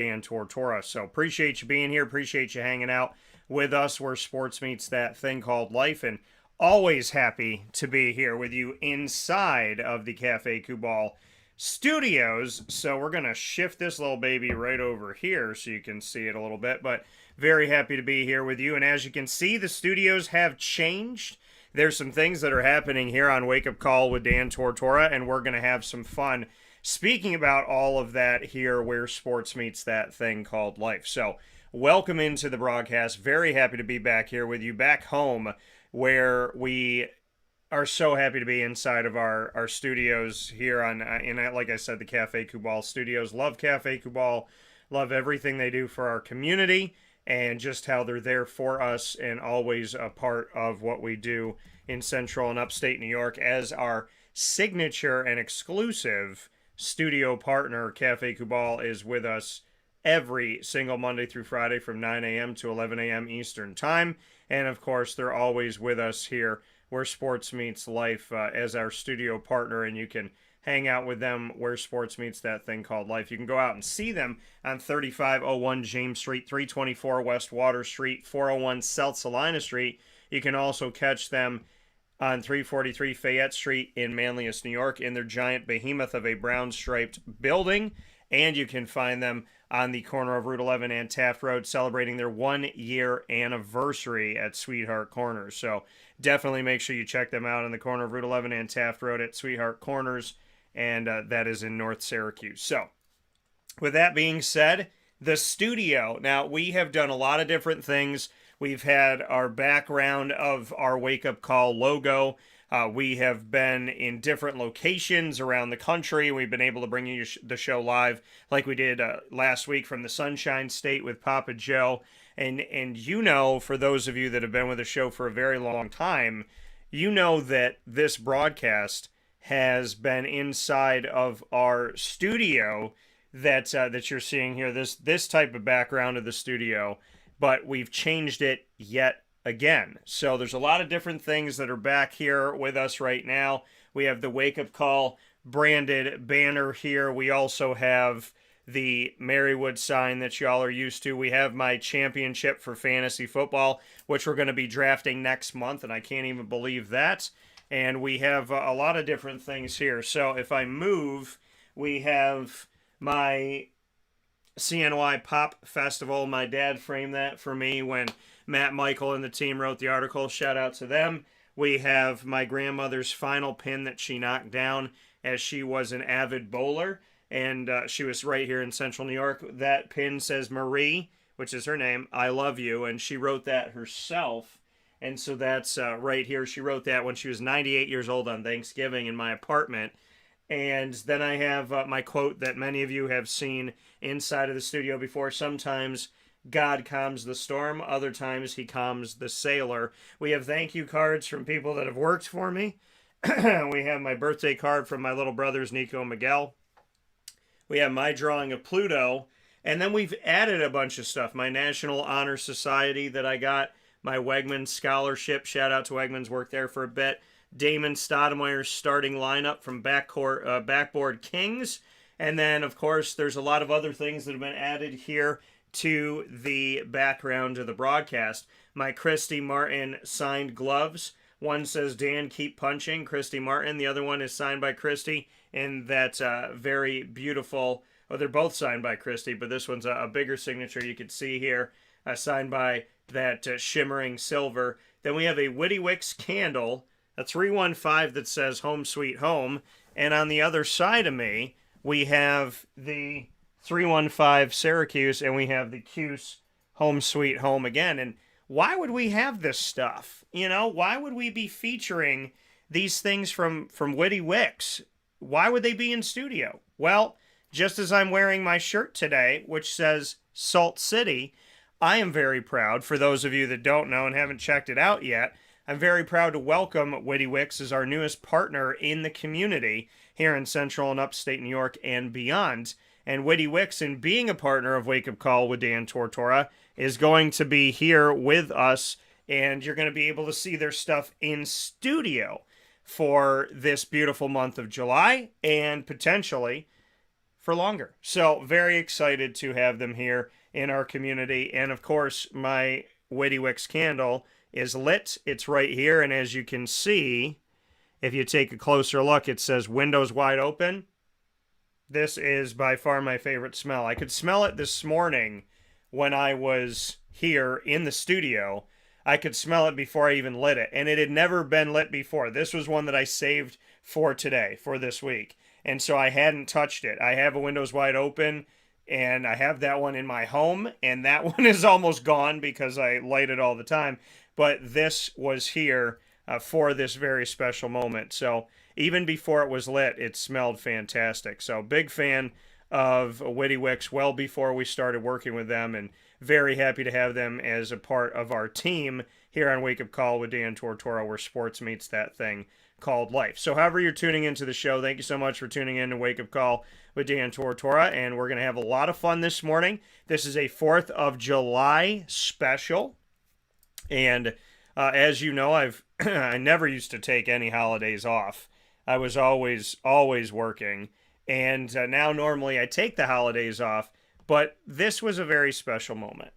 Dan Tortora. So appreciate you being here. Appreciate you hanging out with us where sports meets that thing called life. And always happy to be here with you inside of the Cafe Kubal studios. So we're going to shift this little baby right over here so you can see it a little bit. But very happy to be here with you. And as you can see, the studios have changed. There's some things that are happening here on Wake Up Call with Dan Tortora, and we're going to have some fun speaking about all of that here where sports meets that thing called life. So welcome into the broadcast. Very happy to be back here with you, back home, where we are so happy to be inside of our studios here on, like I said, the Cafe Kubal studios. Love Cafe Kubal. Love everything they do for our community and just how they're there for us and always a part of what we do in Central and Upstate New York as our signature and exclusive studio partner. Cafe Kubal is with us every single Monday through Friday from 9 a.m. to 11 a.m. Eastern Time. And of course, they're always with us here where sports meets life as our studio partner. And you can hang out with them where sports meets that thing called life. You can go out and see them on 3501 James Street, 324 West Water Street, 401 South Salina Street. You can also catch them on 343 Fayette Street in Manlius, New York, in their giant behemoth of a brown-striped building. And you can find them on the corner of Route 11 and Taft Road, celebrating their one-year anniversary at Sweetheart Corners. So definitely make sure you check them out on the corner of Route 11 and Taft Road at Sweetheart Corners, and that is in North Syracuse. So with that being said, the studio. Now, we have done a lot of different things. We've had our background of our Wake Up Call logo. We have been in different locations around the country. We've been able to bring you the show live like we did last week from the Sunshine State with Papa Joe. And you know, for those of you that have been with the show for a very long time, you know that this broadcast has been inside of our studio that you're seeing here, this type of background of the studio, but we've changed it yet again. So there's a lot of different things that are back here with us right now. We have the Wake Up Call branded banner here. We also have the Marywood sign that y'all are used to. We have my championship for fantasy football, which we're going to be drafting next month, and I can't even believe that. And we have a lot of different things here. So if I move, we have my CNY Pop Festival. My dad framed that for me when Matt Michael and the team wrote the article. Shout out to them. We have my grandmother's final pin that she knocked down as she was an avid bowler. And she was right here in Central New York. That pin says Marie, which is her name, I love you. And she wrote that herself. And so that's right here. She wrote that when she was 98 years old on Thanksgiving in my apartment. And then I have my quote that many of you have seen inside of the studio before. Sometimes God calms the storm. Other times he calms the sailor. We have thank you cards from people that have worked for me. We have my birthday card from my little brothers, Nico and Miguel. We have my drawing of Pluto. And then we've added a bunch of stuff. My National Honor Society that I got. My Wegmans scholarship. Shout out to Wegmans. Worked there for a bit. Damon Stoudemire's starting lineup from Backboard Kings. And then, of course, there's a lot of other things that have been added here to the background of the broadcast. My Christy Martin signed gloves. One says, Dan, keep punching, Christy Martin. The other one is signed by Christy. And that's very beautiful. Well, they're both signed by Christy, but this one's a bigger signature you can see here. Signed by that shimmering silver. Then we have a Witty Wicks candle, a 315 that says Home Sweet Home. And on the other side of me, we have the 315 Syracuse, and we have the Cuse Home Sweet Home again. And why would we have this stuff? You know, why would we be featuring these things from Witty Wicks? Why would they be in studio? Well, just as I'm wearing my shirt today, which says Salt City, I am very proud, for those of you that don't know and haven't checked it out yet, I'm very proud to welcome Witty Wicks as our newest partner in the community here in Central and Upstate New York and beyond. And Witty Wicks, in being a partner of Wake Up Call with Dan Tortora, is going to be here with us, and you're going to be able to see their stuff in studio for this beautiful month of July, and potentially for longer. So very excited to have them here in our community. And of course, my Witty Wicks candle is lit. It's right here. And as you can see, if you take a closer look, it says windows wide open. This is by far my favorite smell. I could smell it this morning when I was here in the studio. I could smell it before I even lit it. And it had never been lit before. This was one that I saved for today, for this week. And so I hadn't touched it. I have a windows wide open, and I have that one in my home. And that one is almost gone because I light it all the time. But this was here for this very special moment. So even before it was lit, it smelled fantastic. So big fan of Witty Wicks well before we started working with them, and very happy to have them as a part of our team here on Wake Up Call with Dan Tortora, where sports meets that thing called life. So however you're tuning into the show, thank you so much for tuning in to Wake Up Call with Dan Tortora, and we're going to have a lot of fun this morning. This is a 4th of July special, and as you know, I never used to take any holidays off. I was always working, and now normally I take the holidays off, but this was a very special moment.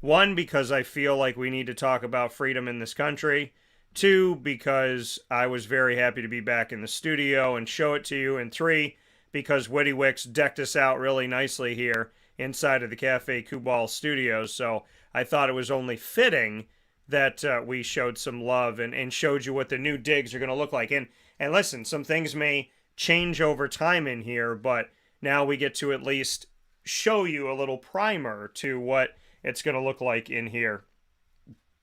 1, because I feel like we need to talk about freedom in this country. 2, because I was very happy to be back in the studio and show it to you. And 3, because Witty Wicks decked us out really nicely here inside of the Cafe Kubal studios. So I thought it was only fitting that we showed some love and showed you what the new digs are going to look like. And listen, some things may change over time in here, but now we get to at least show you a little primer to what it's going to look like in here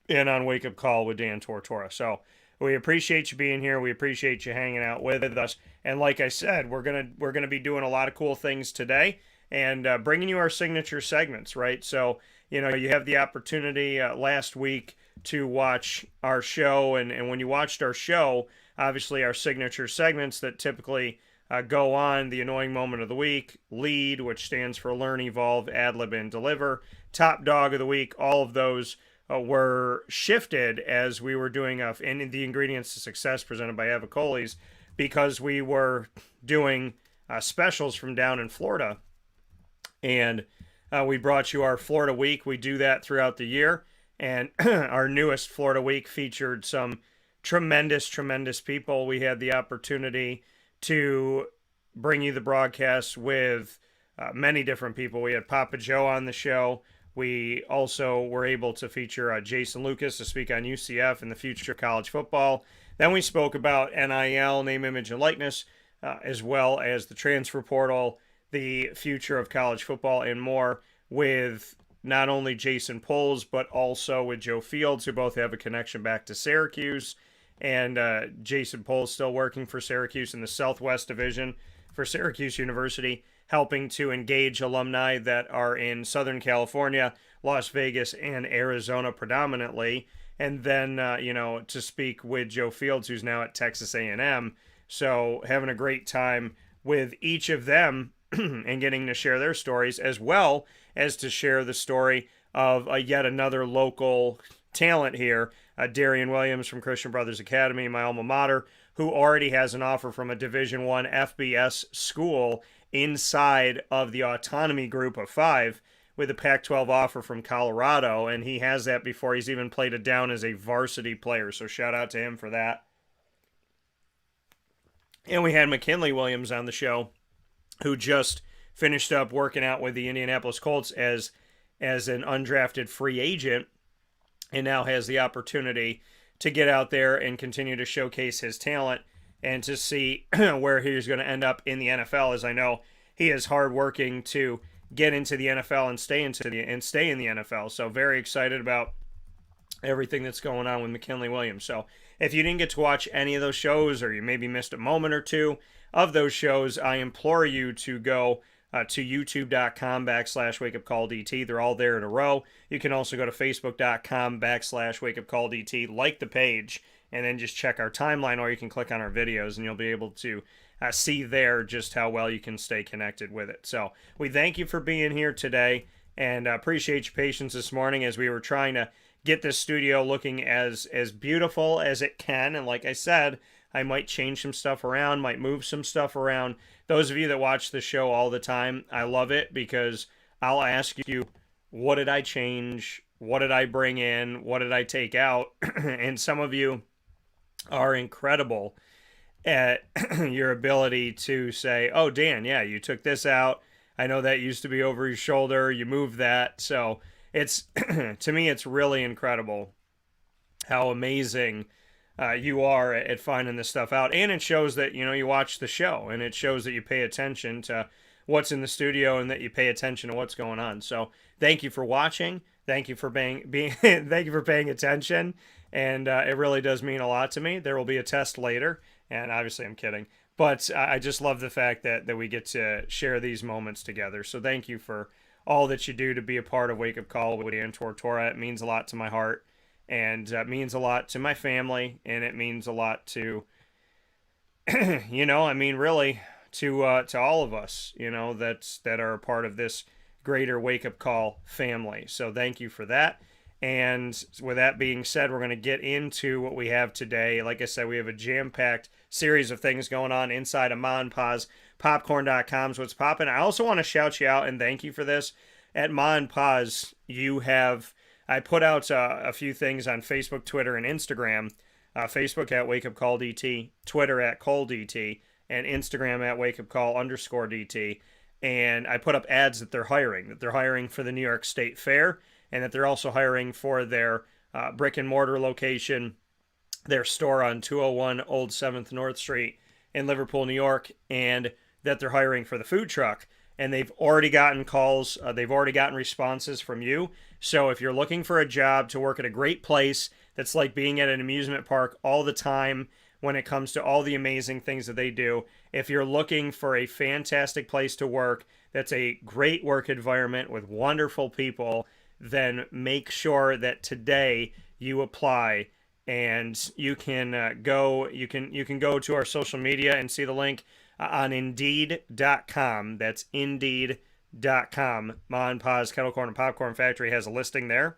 and on Wake Up Call with Dan Tortora. So we appreciate you being here. We appreciate you hanging out with us. And like I said, we're gonna be doing a lot of cool things today and bringing you our signature segments, right? So you have the opportunity last week to watch our show, and when you watched our show, obviously our signature segments that typically go on: the annoying moment of the week, lead, which stands for learn, evolve, ad lib, and deliver, top dog of the week. All of those were shifted as we were doing in the ingredients to success presented by Avicolli's, because we were doing specials from down in Florida, and we brought you our Florida week. We do that throughout the year, and our newest Florida week featured some tremendous people. We had the opportunity to bring you the broadcast with many different people. We had Papa Joe on the show. We also were able to feature Jason Lucas to speak on UCF and the future of college football. Then we spoke about NIL, name, image, and likeness, as well as the transfer portal, the future of college football, and more, with not only Jason Poles, but also with Joe Fields, who both have a connection back to Syracuse. And Jason Poles still working for Syracuse in the Southwest Division for Syracuse University, helping to engage alumni that are in Southern California, Las Vegas, and Arizona predominantly. And then, to speak with Joe Fields, who's now at Texas A&M. So having a great time with each of them and getting to share their stories, as well as to share the story of yet another local talent here, Darian Williams from Christian Brothers Academy, my alma mater, who already has an offer from a Division I FBS school inside of the autonomy group of 5, with a Pac-12 offer from Colorado, and he has that before he's even played it down as a varsity player, so shout out to him for that. And we had McKinley Williams on the show, who just finished up working out with the Indianapolis Colts as an undrafted free agent, and now has the opportunity to get out there and continue to showcase his talent and to see where he's going to end up in the NFL, as I know he is hardworking to get into the NFL and stay in the NFL. So very excited about everything that's going on with McKinley Williams. So if you didn't get to watch any of those shows, or you maybe missed a moment or two of those shows, I implore you to go to youtube.com/wakeupcalldt. They're all there in a row. You can also go to facebook.com/wakeupcalldt, like the page, and then just check our timeline, or you can click on our videos and you'll be able to see there just how well you can stay connected with it. So we thank you for being here today, and appreciate your patience this morning as we were trying to get this studio looking as beautiful as it can. And like I said, I might change some stuff around, might move some stuff around. Those of you that watch the show all the time, I love it because I'll ask you, what did I change? What did I bring in? What did I take out? And some of you are incredible at your ability to say, oh, Dan, yeah, you took this out. I know that used to be over your shoulder. You moved that. So it's, to me, it's really incredible how amazing you are at finding this stuff out. And it shows that, you watch the show, and it shows that you pay attention to what's in the studio and that you pay attention to what's going on. So thank you for watching. Thank you for being thank you for paying attention. And it really does mean a lot to me. There will be a test later. And obviously I'm kidding. But I just love the fact that we get to share these moments together. So thank you for all that you do to be a part of Wake Up Call with Dan Tortora. It means a lot to my heart. And it means a lot to my family. And it means a lot to, really to all of us, that are a part of this greater Wake Up Call family. So thank you for that. And with that being said, we're going to get into what we have today. Like I said, we have a jam-packed series of things going on inside of Ma and Pa's Popcorn.com's What's Poppin'. I also want to shout you out and thank you for this. At Ma and Pa's, I put out a few things on Facebook, Twitter, and Instagram. Facebook at Wake Up Call DT, Twitter at Cole DT, and Instagram at Wake Up Call _DT. And I put up ads that they're hiring for the New York State Fair, and that they're also hiring for their brick and mortar location, their store on 201 Old 7th North Street in Liverpool, New York, and that they're hiring for the food truck. And they've already gotten calls. They've already gotten responses from you. So if you're looking for a job to work at a great place that's like being at an amusement park all the time when it comes to all the amazing things that they do, if you're looking for a fantastic place to work that's a great work environment with wonderful people, then make sure that today you apply. And you can go to our social media and see the link on Indeed.com. That's Indeed.com. Ma and Pa's Kettle Corn and Popcorn Factory has a listing there,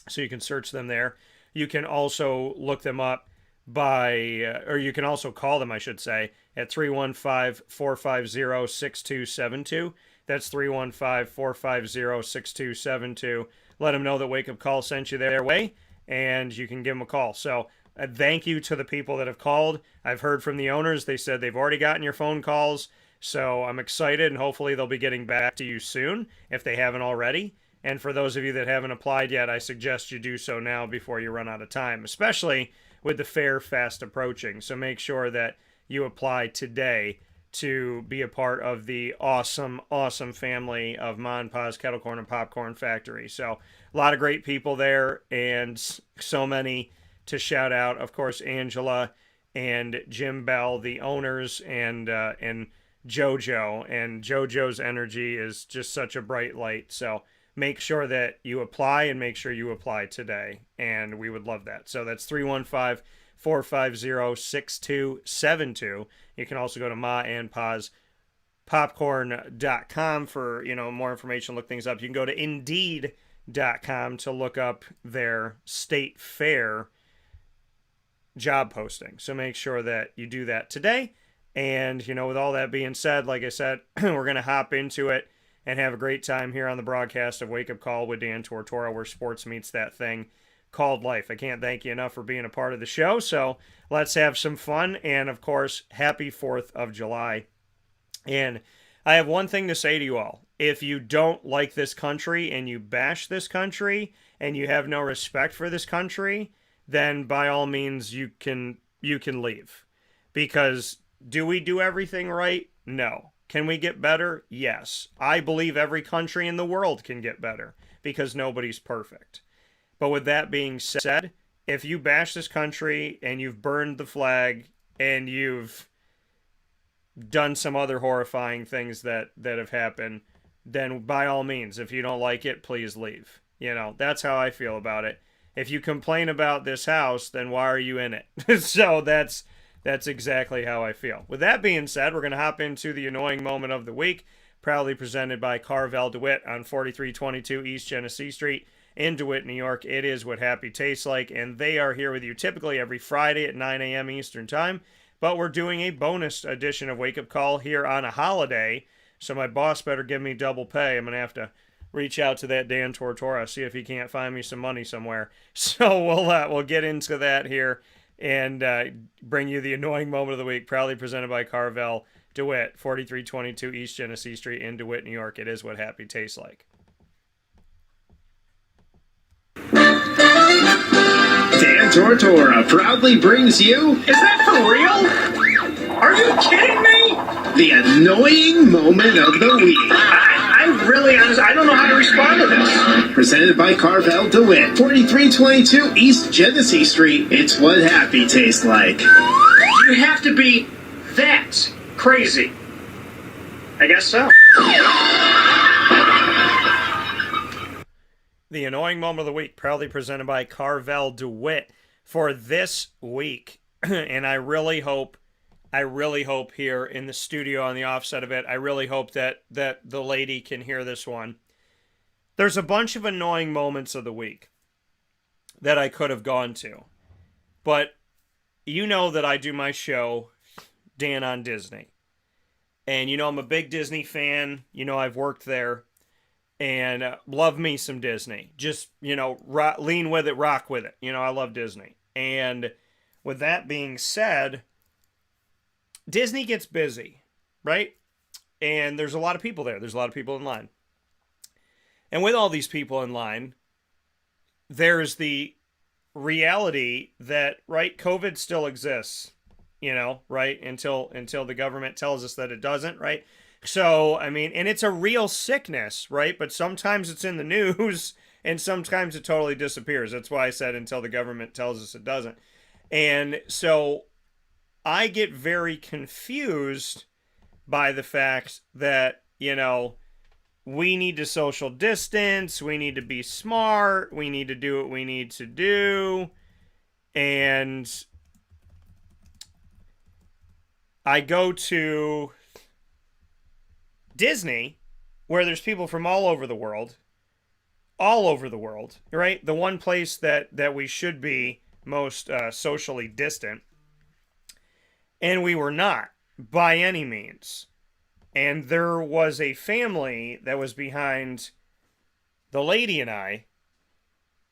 so you can search them there. You can also look them up or you can also call them, I should say, at 315-450-6272. That's 315-450-6272. Let them know that Wake Up Call sent you their way, and you can give them a call. So thank you to the people that have called. I've heard from the owners. They said they've already gotten your phone calls. So I'm excited, and hopefully they'll be getting back to you soon if they haven't already. And for those of you that haven't applied yet, I suggest you do so now before you run out of time, especially with the fair fast approaching. So make sure that you apply today to be a part of the awesome, awesome family of Ma and Pa's Kettle Corn and Popcorn Factory. So a lot of great people there, and so many to shout out. Of course, Angela and Jim Bell, the owners, and JoJo. And JoJo's energy is just such a bright light. So make sure that you apply, and make sure you apply today. And we would love that. So that's 315-450-6272. You can also go to Ma and Pa's Popcorn.com for, more information, look things up. You can go to Indeed.com to look up their state fair job posting. So make sure that you do that today. And, with all that being said, like I said, we're going to hop into it and have a great time here on the broadcast of Wake Up Call with Dan Tortora, where sports meets that thing called life. I can't thank you enough for being a part of the show. So let's have some fun. And of course, happy 4th of July. And I have one thing to say to you all. If you don't like this country and you bash this country and you have no respect for this country, then by all means you can leave. Because do we do everything right? No. Can we get better? Yes. I believe every country in the world can get better because nobody's perfect. But with that being said, if you bash this country and you've burned the flag and you've done some other horrifying things that have happened, then by all means, if you don't like it, please leave. That's how I feel about it. If you complain about this house, then why are you in it? So that's exactly how I feel. With that being said, we're going to hop into the annoying moment of the week, proudly presented by Carvel DeWitt on 4322 East Genesee Street in DeWitt, New York. It is what happy tastes like, and they are here with you typically every Friday at 9 a.m. Eastern Time. But we're doing a bonus edition of Wake Up Call here on a holiday, so my boss better give me double pay. I'm going to have to reach out to that Dan Tortora, see if he can't find me some money somewhere. So we'll get into that here and bring you the annoying moment of the week, proudly presented by Carvel DeWitt, 4322 East Genesee Street in DeWitt, New York. It is what happy tastes like. Dan Tortora proudly brings you... Is that for real? Are you kidding me? The annoying moment of the week. I'm really honest. I don't know how to respond to this. Presented by Carvel DeWitt, 4322 East Genesee Street. It's what happy tastes like. You have to be that crazy. I guess so. The annoying moment of the week, proudly presented by Carvel DeWitt for this week. And I really hope here in the studio on the offset of it, I really hope that the lady can hear this one. There's a bunch of annoying moments of the week that I could have gone to. But you know that I do my show, Dan on Disney. And you know I'm a big Disney fan. You know I've worked there. And love me some Disney. Just, lean with it, rock with it. I love Disney. And with that being said, Disney gets busy, right? And there's a lot of people there. There's a lot of people in line. And with all these people in line, there's the reality that, right, COVID still exists, right? Until the government tells us that it doesn't, right? So, and it's a real sickness, right? But sometimes it's in the news and sometimes it totally disappears. That's why I said until the government tells us it doesn't. And so I get very confused by the fact that, we need to social distance, we need to be smart, we need to do what we need to do. And I go to Disney, where there's people from all over the world, right? The one place that we should be most socially distant, and we were not by any means. And there was a family that was behind the lady and I,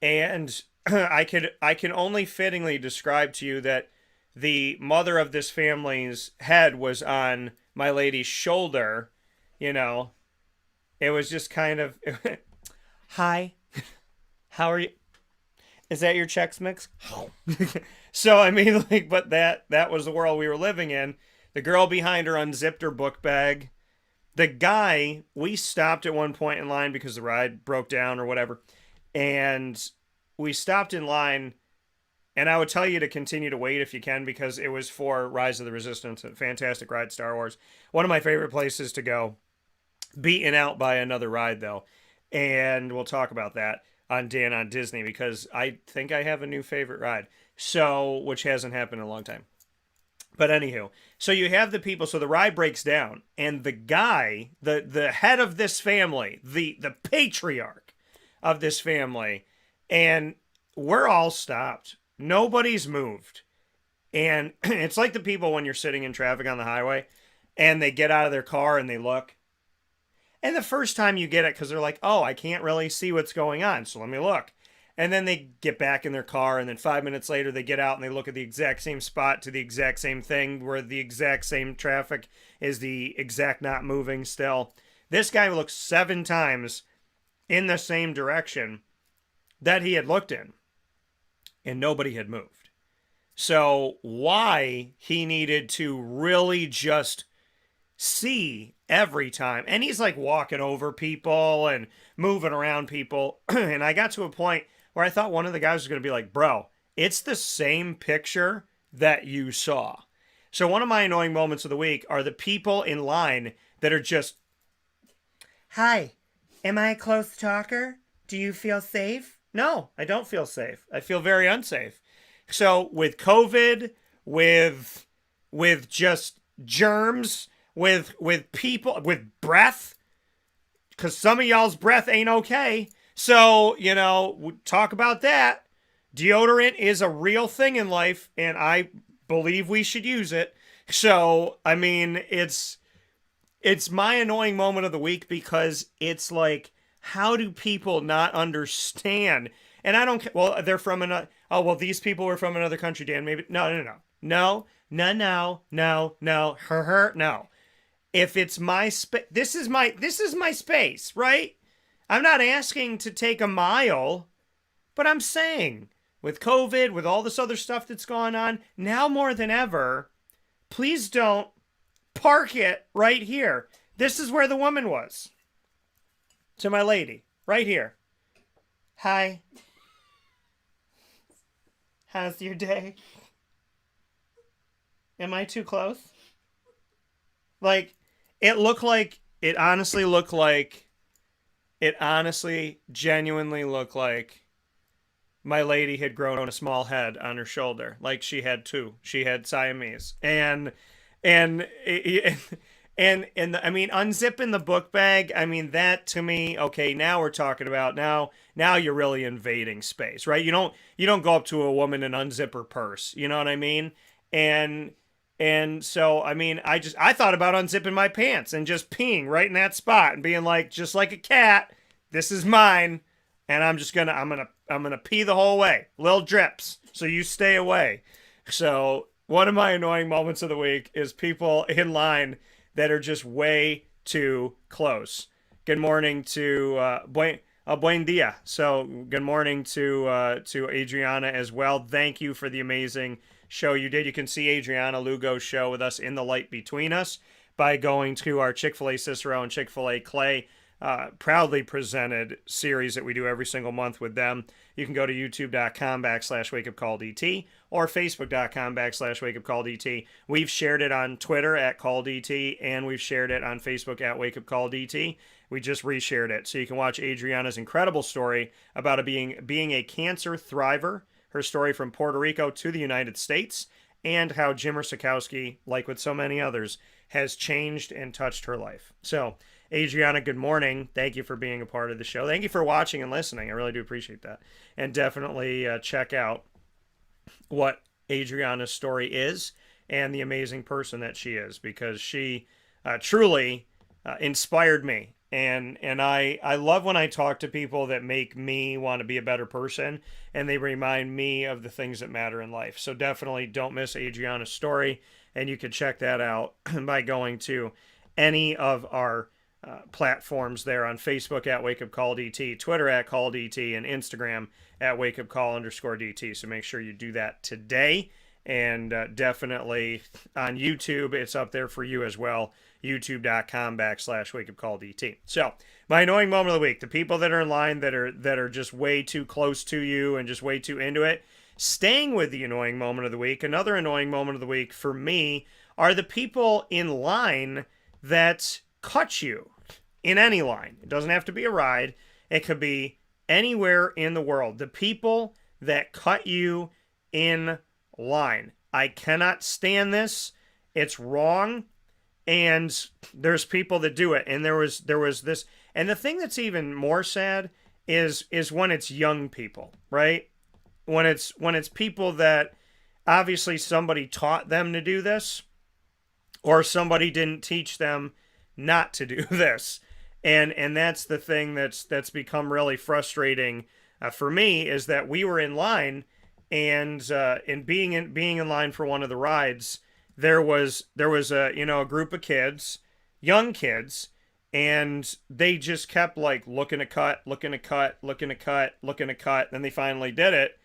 and I can only fittingly describe to you that the mother of this family's head was on my lady's shoulder. It was just kind of, hi, how are you? Is that your Chex Mix? So, but that was the world we were living in. The girl behind her unzipped her book bag. The guy, we stopped at one point in line because the ride broke down or whatever. And we stopped in line, and I would tell you to continue to wait if you can, because it was for Rise of the Resistance, a fantastic ride, Star Wars. One of my favorite places to go. Beaten out by another ride, though. And we'll talk about that on Dan on Disney, because I think I have a new favorite ride. So, which hasn't happened in a long time. But anywho, so you have the people, so the ride breaks down, and the guy, the head of this family, the patriarch of this family, and we're all stopped. Nobody's moved. And it's like the people when you're sitting in traffic on the highway, and they get out of their car and they look. And the first time you get it, because they're like, oh, I can't really see what's going on, so let me look. And then they get back in their car, and then 5 minutes later they get out and they look at the exact same spot to the exact same thing where the exact same traffic is the exact not moving still. This guy looked 7 times in the same direction that he had looked in, and nobody had moved. So why he needed to really just see every time, and he's like walking over people and moving around people, and I got to a point where I thought one of the guys was going to be like, bro, it's the same picture that you saw. So one of my annoying moments of the week are the people in line that are just, hi, am I a close talker? Do you feel safe? No, I don't feel safe. I feel very unsafe. So with COVID, with just germs, with people, with breath, because some of y'all's breath ain't okay. So, talk about that. Deodorant is a real thing in life, and I believe we should use it. So, I mean, it's my annoying moment of the week because it's like, how do people not understand? And I don't, well, they're from another, oh, well, these people were from another country, Dan, maybe. No. No. If it's my space, this is my space, right? I'm not asking to take a mile, but I'm saying with COVID, with all this other stuff that's going on, now more than ever, please don't park it right here. This is where the woman was. To my lady, right here. Hi. How's your day? Am I too close? Like, it honestly, genuinely looked like my lady had grown a small head on her shoulder. Like she had two. She had Siamese. And I mean, unzipping the book bag, I mean, that to me, okay, now we're talking about now you're really invading space, right? You don't go up to a woman and unzip her purse. You know what I mean? And so, I mean, I thought about unzipping my pants and just peeing right in that spot and being like, just like a cat, this is mine. And I'm gonna pee the whole way. Little drips. So you stay away. So one of my annoying moments of the week is people in line that are just way too close. Good morning to buen dia. So good morning to Adriana as well. Thank you for the amazing show you did. You can see Adriana Lugo's show with us in the light between us by going to our Chick-fil-A Cicero and Chick-fil-A Clay proudly presented series that we do every single month with them. You can go to youtube.com/wakeupcalldt or facebook.com/wakeupcalldt. We've shared it on Twitter at CallDT, and we've shared it on Facebook at wakeupcalldt. We just reshared it. So you can watch Adriana's incredible story about being a cancer thriver, her story from Puerto Rico to the United States, and how Jim Sikowski, like with so many others, has changed and touched her life. So, Adriana, good morning. Thank you for being a part of the show. Thank you for watching and listening. I really do appreciate that. And definitely check out what Adriana's story is and the amazing person that she is, because she truly inspired me. And I love when I talk to people that make me want to be a better person, and they remind me of the things that matter in life. So definitely don't miss Adriana's story, and you can check that out by going to any of our platforms there on Facebook at WakeUpCallDT, Twitter at CallDT, and Instagram at WakeUpCall_DT. So make sure you do that today. And definitely on YouTube, it's up there for you as well. YouTube.com/wakeupcalldt. So my annoying moment of the week, the people that are in line that are just way too close to you and just way too into it. Staying with the annoying moment of the week, another annoying moment of the week for me are the people in line that cut you in any line. It doesn't have to be a ride. It could be anywhere in the world. The people that cut you in line. I cannot stand this. It's wrong. And there's people that do it. And there was this. And the thing that's even more sad is when it's young people, right? When it's people that obviously somebody taught them to do this, or somebody didn't teach them not to do this. And that's the thing that's become really frustrating for me, is that we were in line, and in being in line for one of the rides, there was a group of kids, young kids, and they just kept like looking to cut. Then they finally did it,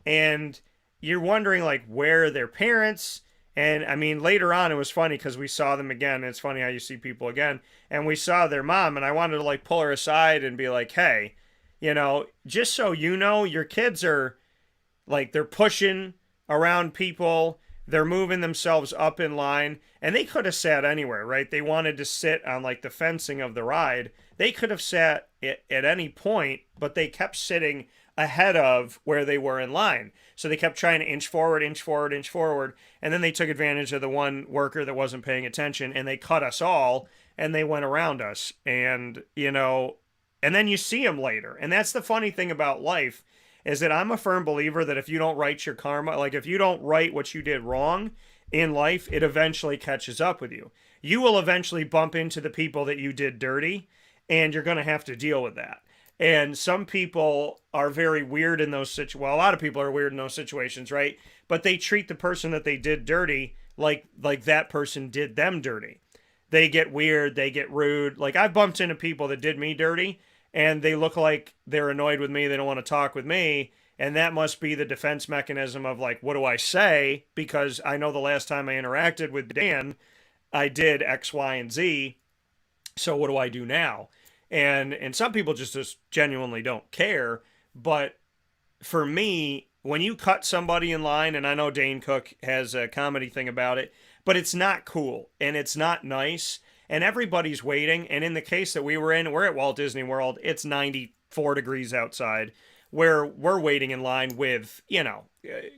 and you're wondering like, where are their parents? And I mean, later on, it was funny because we saw them again. And it's funny how you see people again. And we saw their mom, and I wanted to like pull her aside and be like, hey, just so you know, your kids are like, they're pushing around people. They're moving themselves up in line, and they could have sat anywhere, right? They wanted to sit on like the fencing of the ride. They could have sat at any point, but they kept sitting ahead of where they were in line. So they kept trying to inch forward. And then they took advantage of the one worker that wasn't paying attention, and they cut us all, and they went around us. And, and then you see them later. And that's the funny thing about life, is that I'm a firm believer that if you don't right your karma, like if you don't right what you did wrong in life, it eventually catches up with you. You will eventually bump into the people that you did dirty, and you're going to have to deal with that. And some people are very weird in those situations. Well, a lot of people are weird in those situations, right? But they treat the person that they did dirty like that person did them dirty. They get weird, they get rude. Like, I've bumped into people that did me dirty, and they look like they're annoyed with me, they don't want to talk with me, and that must be the defense mechanism of, like, what do I say? Because I know the last time I interacted with Dan, I did X, Y, and Z, so what do I do now? And some people just genuinely don't care, but for me, when you cut somebody in line, and I know Dane Cook has a comedy thing about it, but it's not cool, and it's not nice, and everybody's waiting, and in the case that we were in, we're at Walt Disney World, it's 94 degrees outside, where we're waiting in line with,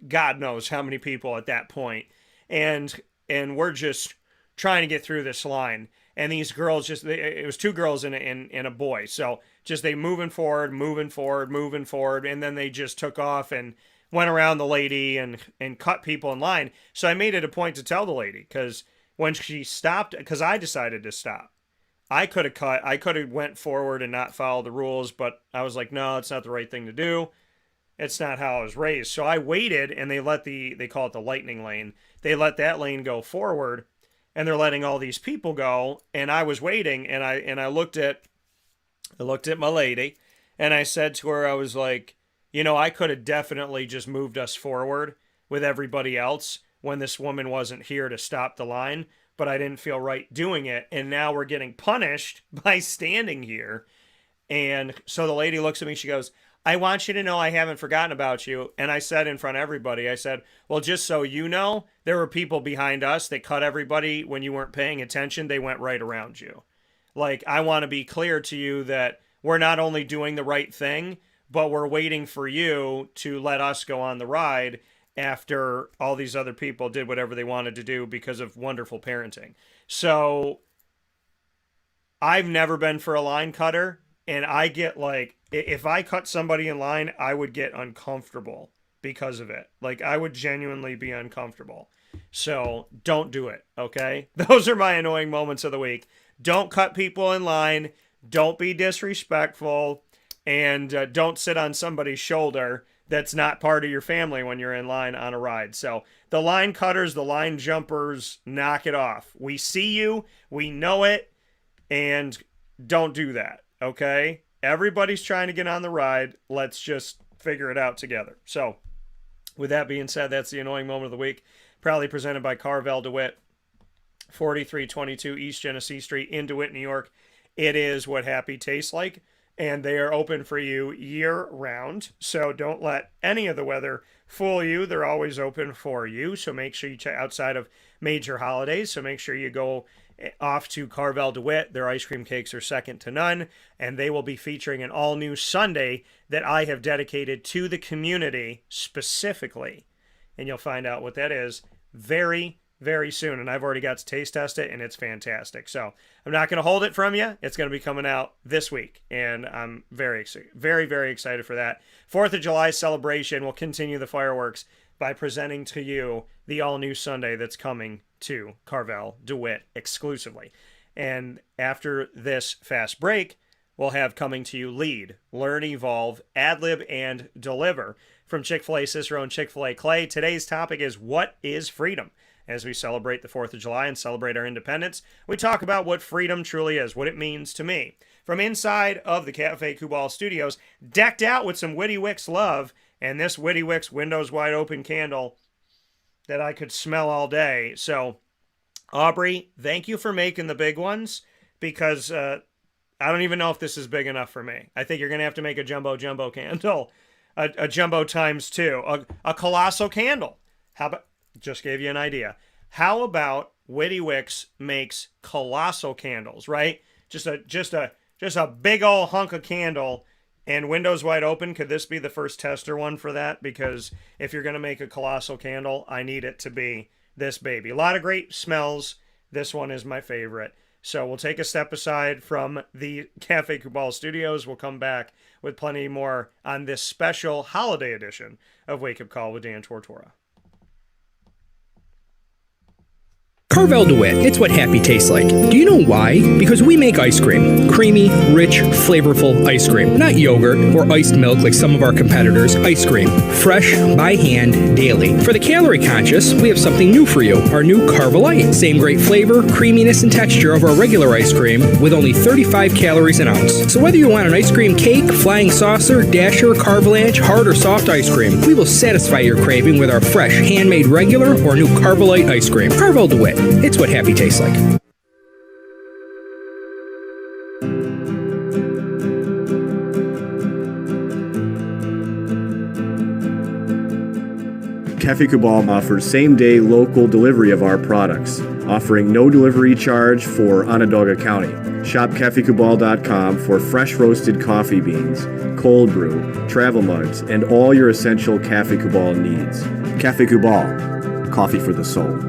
God knows how many people at that point, and we're just trying to get through this line, and these girls it was two girls and a boy, so just they moving forward, and then they just took off and went around the lady and cut people in line. So I made it a point to tell the lady, because when she stopped, because I decided to stop. I could have went forward and not followed the rules, but I was like, no, it's not the right thing to do. It's not how I was raised. So I waited, and they call it the lightning lane. They let that lane go forward, and they're letting all these people go, and I was waiting, and I looked at my lady, and I said to her, I was like, I could have definitely just moved us forward with everybody else when this woman wasn't here to stop the line, but I didn't feel right doing it, and now we're getting punished by standing here. And so the lady looks at me, she goes, I want you to know I haven't forgotten about you. And I said in front of everybody, I said, well, just so you know, there were people behind us that cut everybody when you weren't paying attention. They went right around you. Like, I want to be clear to you that we're not only doing the right thing, but we're waiting for you to let us go on the ride after all these other people did whatever they wanted to do because of wonderful parenting. So I've never been for a line cutter, and I get like, if I cut somebody in line, I would get uncomfortable because of it. Like, I would genuinely be uncomfortable. So don't do it, okay? Those are my annoying moments of the week. Don't cut people in line. Don't be disrespectful. And don't sit on somebody's shoulder that's not part of your family when you're in line on a ride. So the line cutters, the line jumpers, knock it off. We see you. We know it. And don't do that, okay? Everybody's trying to get on the ride. Let's just figure it out together. So with that being said, that's the annoying moment of the week. Proudly presented by Carvel DeWitt, 4322 East Genesee Street in DeWitt, New York. It is what happy tastes like. And they are open for you year-round, so don't let any of the weather fool you. They're always open for you, so make sure you check outside of major holidays, so make sure you go off to Carvel DeWitt. Their ice cream cakes are second to none, and they will be featuring an all-new sundae that I have dedicated to the community specifically, and you'll find out what that is very, very soon, and I've already got to taste test it, and it's fantastic. So I'm not going to hold it from you. It's going to be coming out this week, and I'm very, very excited for that. 4th of July celebration will continue the fireworks by presenting to you the all-new sundae that's coming to Carvel DeWitt exclusively. And after this fast break, we'll have coming to you Lead, Learn, Evolve, Ad-Lib, and Deliver from Chick-fil-A Cicero and Chick-fil-A Clay. Today's topic is, what is freedom? As we celebrate the 4th of July and celebrate our independence, we talk about what freedom truly is, what it means to me. From inside of the Cafe Kubal studios, decked out with some Witty Wicks love, and this Witty Wicks windows wide open candle that I could smell all day. So, Aubrey, thank you for making the big ones, because I don't even know if this is big enough for me. I think you're going to have to make a jumbo candle, a jumbo times 2, a colossal candle. How about... Just gave you an idea. How about Witty Wicks makes colossal candles, right? Just a big old hunk of candle and windows wide open. Could this be the first tester one for that? Because if you're going to make a colossal candle, I need it to be this baby. A lot of great smells. This one is my favorite. So we'll take a step aside from the Cafe Kubal studios. We'll come back with plenty more on this special holiday edition of Wake Up Call with Dan Tortora. Carvel DeWitt, it's what happy tastes like. Do you know why? Because we make ice cream. Creamy, rich, flavorful ice cream. Not yogurt or iced milk like some of our competitors. Ice cream. Fresh, by hand, daily. For the calorie conscious, we have something new for you. Our new Carvelite. Same great flavor, creaminess, and texture of our regular ice cream with only 35 calories an ounce. So whether you want an ice cream cake, flying saucer, dasher, carvalanche, hard or soft ice cream, we will satisfy your craving with our fresh, handmade regular or new Carvelite ice cream. Carvel DeWitt. It's what happy tastes like. Cafe Kubal offers same-day local delivery of our products, offering no delivery charge for Onondaga County. Shop cafekubal.com for fresh roasted coffee beans, cold brew, travel mugs, and all your essential Cafe Kubal needs. Cafe Kubal, coffee for the soul.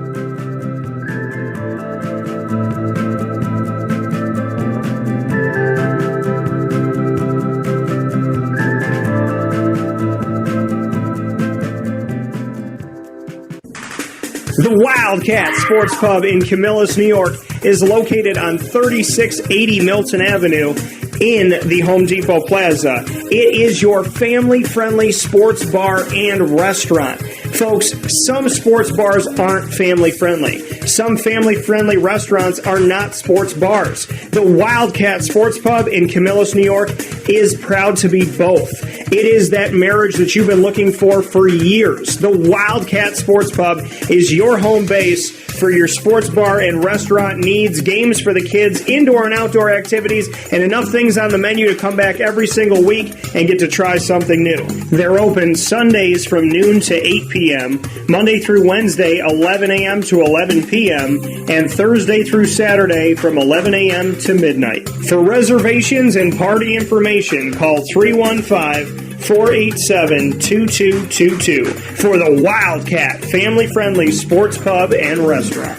The Wildcat Sports Pub in Camillus, New York is located on 3680 Milton Avenue in the Home Depot Plaza. It is your family-friendly sports bar and restaurant. Folks, some sports bars aren't family-friendly. Some family-friendly restaurants are not sports bars. The Wildcat Sports Pub in Camillus, New York is proud to be both. It is that marriage that you've been looking for years. The Wildcat Sports Pub is your home base for your sports bar and restaurant needs, games for the kids, indoor and outdoor activities, and enough things on the menu to come back every single week and get to try something new. They're open Sundays from noon to 8 p.m., Monday through Wednesday, 11 a.m. to 11 p.m., and Thursday through Saturday from 11 a.m. to midnight. For reservations and party information, call 315-487-2222 for the Wildcat family-friendly sports pub and restaurant.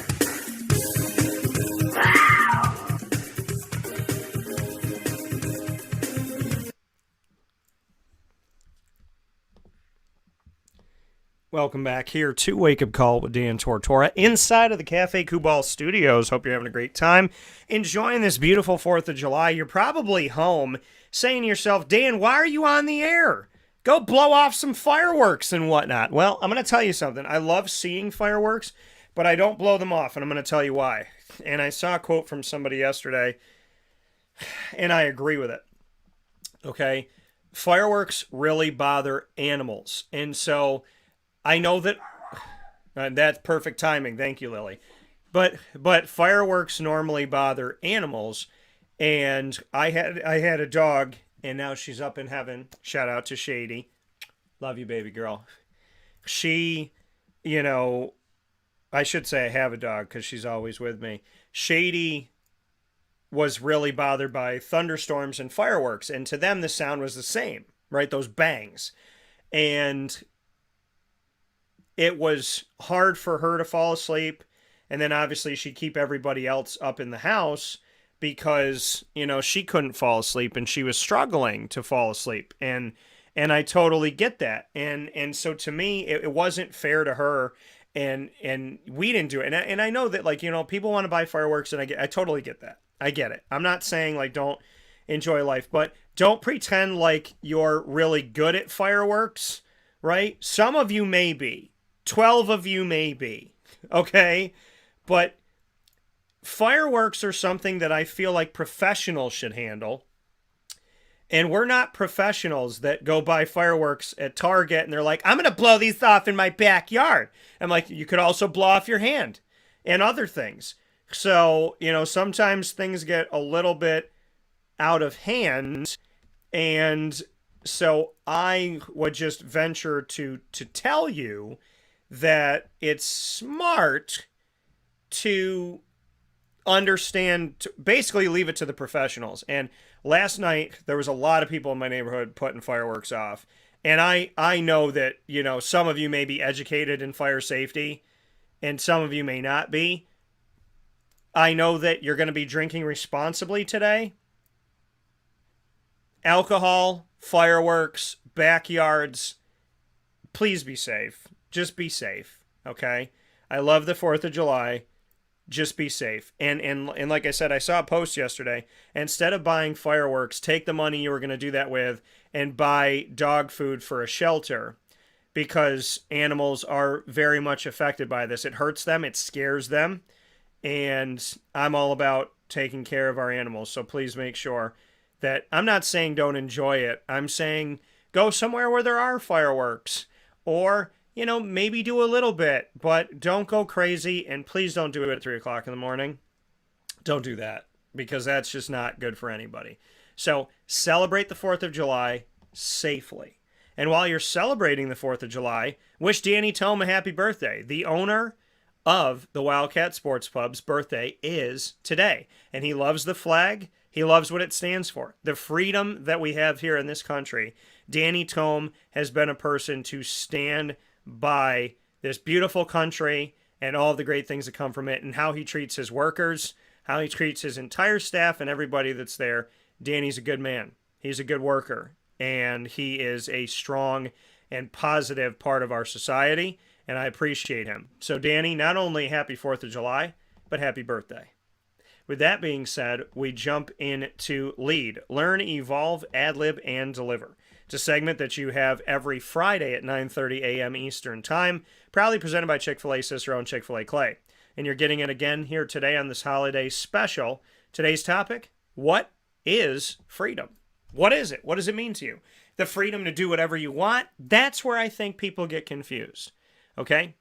Welcome back here to Wake Up Call with Dan Tortora inside of the Cafe Kubal studios. Hope you're having a great time enjoying this beautiful 4th of July. You're probably home saying to yourself, Dan, why are you on the air? Go blow off some fireworks and whatnot. Well, I'm going to tell you something. I love seeing fireworks, but I don't blow them off, and I'm going to tell you why. And I saw a quote from somebody yesterday, and I agree with it. Okay? Fireworks really bother animals. And so I know that that's perfect timing. Thank you, Lily. But fireworks normally bother animals, and I had a dog, and now she's up in heaven. Shout out to Shady. Love you, baby girl. She, I should say I have a dog because she's always with me. Shady was really bothered by thunderstorms and fireworks, and to them the sound was the same, right? Those bangs. And it was hard for her to fall asleep, and then obviously she'd keep everybody else up in the house because, she couldn't fall asleep and she was struggling to fall asleep. And I totally get that. And so to me, it wasn't fair to her, and we didn't do it. And I know that, people want to buy fireworks, and I totally get that. I get it. I'm not saying don't enjoy life, but don't pretend like you're really good at fireworks, right? Some of you may be. 12 of you may be, okay? But fireworks are something that I feel like professionals should handle. And we're not professionals that go buy fireworks at Target and they're like, I'm going to blow these off in my backyard. I'm like, you could also blow off your hand and other things. So, sometimes things get a little bit out of hand. And so I would just venture to tell you that it's smart to understand, to basically leave it to the professionals. And last night, there was a lot of people in my neighborhood putting fireworks off. And I know that, some of you may be educated in fire safety and some of you may not be. I know that you're going to be drinking responsibly today. Alcohol, fireworks, backyards, please be safe. Just be safe, okay? I love the 4th of July. Just be safe. And like I said, I saw a post yesterday. Instead of buying fireworks, take the money you were going to do that with and buy dog food for a shelter, because animals are very much affected by this. It hurts them. It scares them. And I'm all about taking care of our animals. So please make sure that, I'm not saying don't enjoy it. I'm saying go somewhere where there are fireworks, or, you know, maybe do a little bit, but don't go crazy. And please don't do it at 3 o'clock in the morning. Don't do that, because that's just not good for anybody. So celebrate the 4th of July safely. And while you're celebrating the 4th of July, wish Danny Tome a happy birthday. The owner of the Wildcat Sports Pub's birthday is today. And he loves the flag. He loves what it stands for. The freedom that we have here in this country. Danny Tome has been a person to stand by this beautiful country and all the great things that come from it, and how he treats his workers, how he treats his entire staff and everybody that's there. Danny's a good man. He's a good worker, and he is a strong and positive part of our society, and I appreciate him. So Danny, not only happy 4th of July, but happy birthday. With that being said, we jump into Lead. Learn, Evolve, Ad-lib, and Deliver. It's a segment that you have every Friday at 9:30 a.m. Eastern Time, proudly presented by Chick-fil-A Cicero and Chick-fil-A Clay. And you're getting it again here today on this holiday special. Today's topic, what is freedom? What is it? What does it mean to you? The freedom to do whatever you want? That's where I think people get confused. Okay?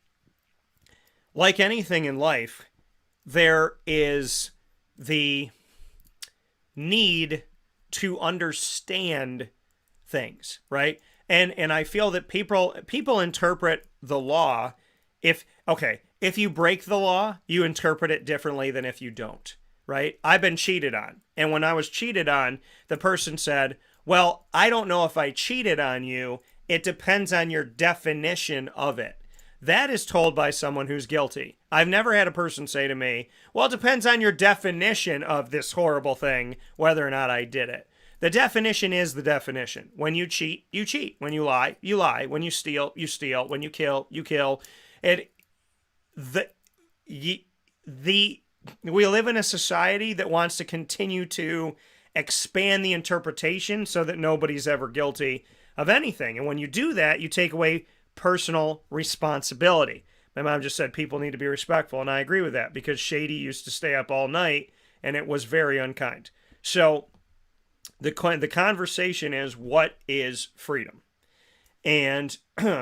Like anything in life, there is the need to understand things, right? And I feel that people interpret the law, if you break the law, you interpret it differently than if you don't, right? I've been cheated on. And when I was cheated on, the person said, well, I don't know if I cheated on you. It depends on your definition of it. That is told by someone who's guilty. I've never had a person say to me, well, it depends on your definition of this horrible thing, whether or not I did it. The definition is the definition. When you cheat, you cheat. When you lie, you lie. When you steal, you steal. When you kill, you kill. We live in a society that wants to continue to expand the interpretation so that nobody's ever guilty of anything. And when you do that, you take away personal responsibility. My mom just said people need to be respectful, and I agree with that, because Shady used to stay up all night, and it was very unkind. So the conversation is, what is freedom? And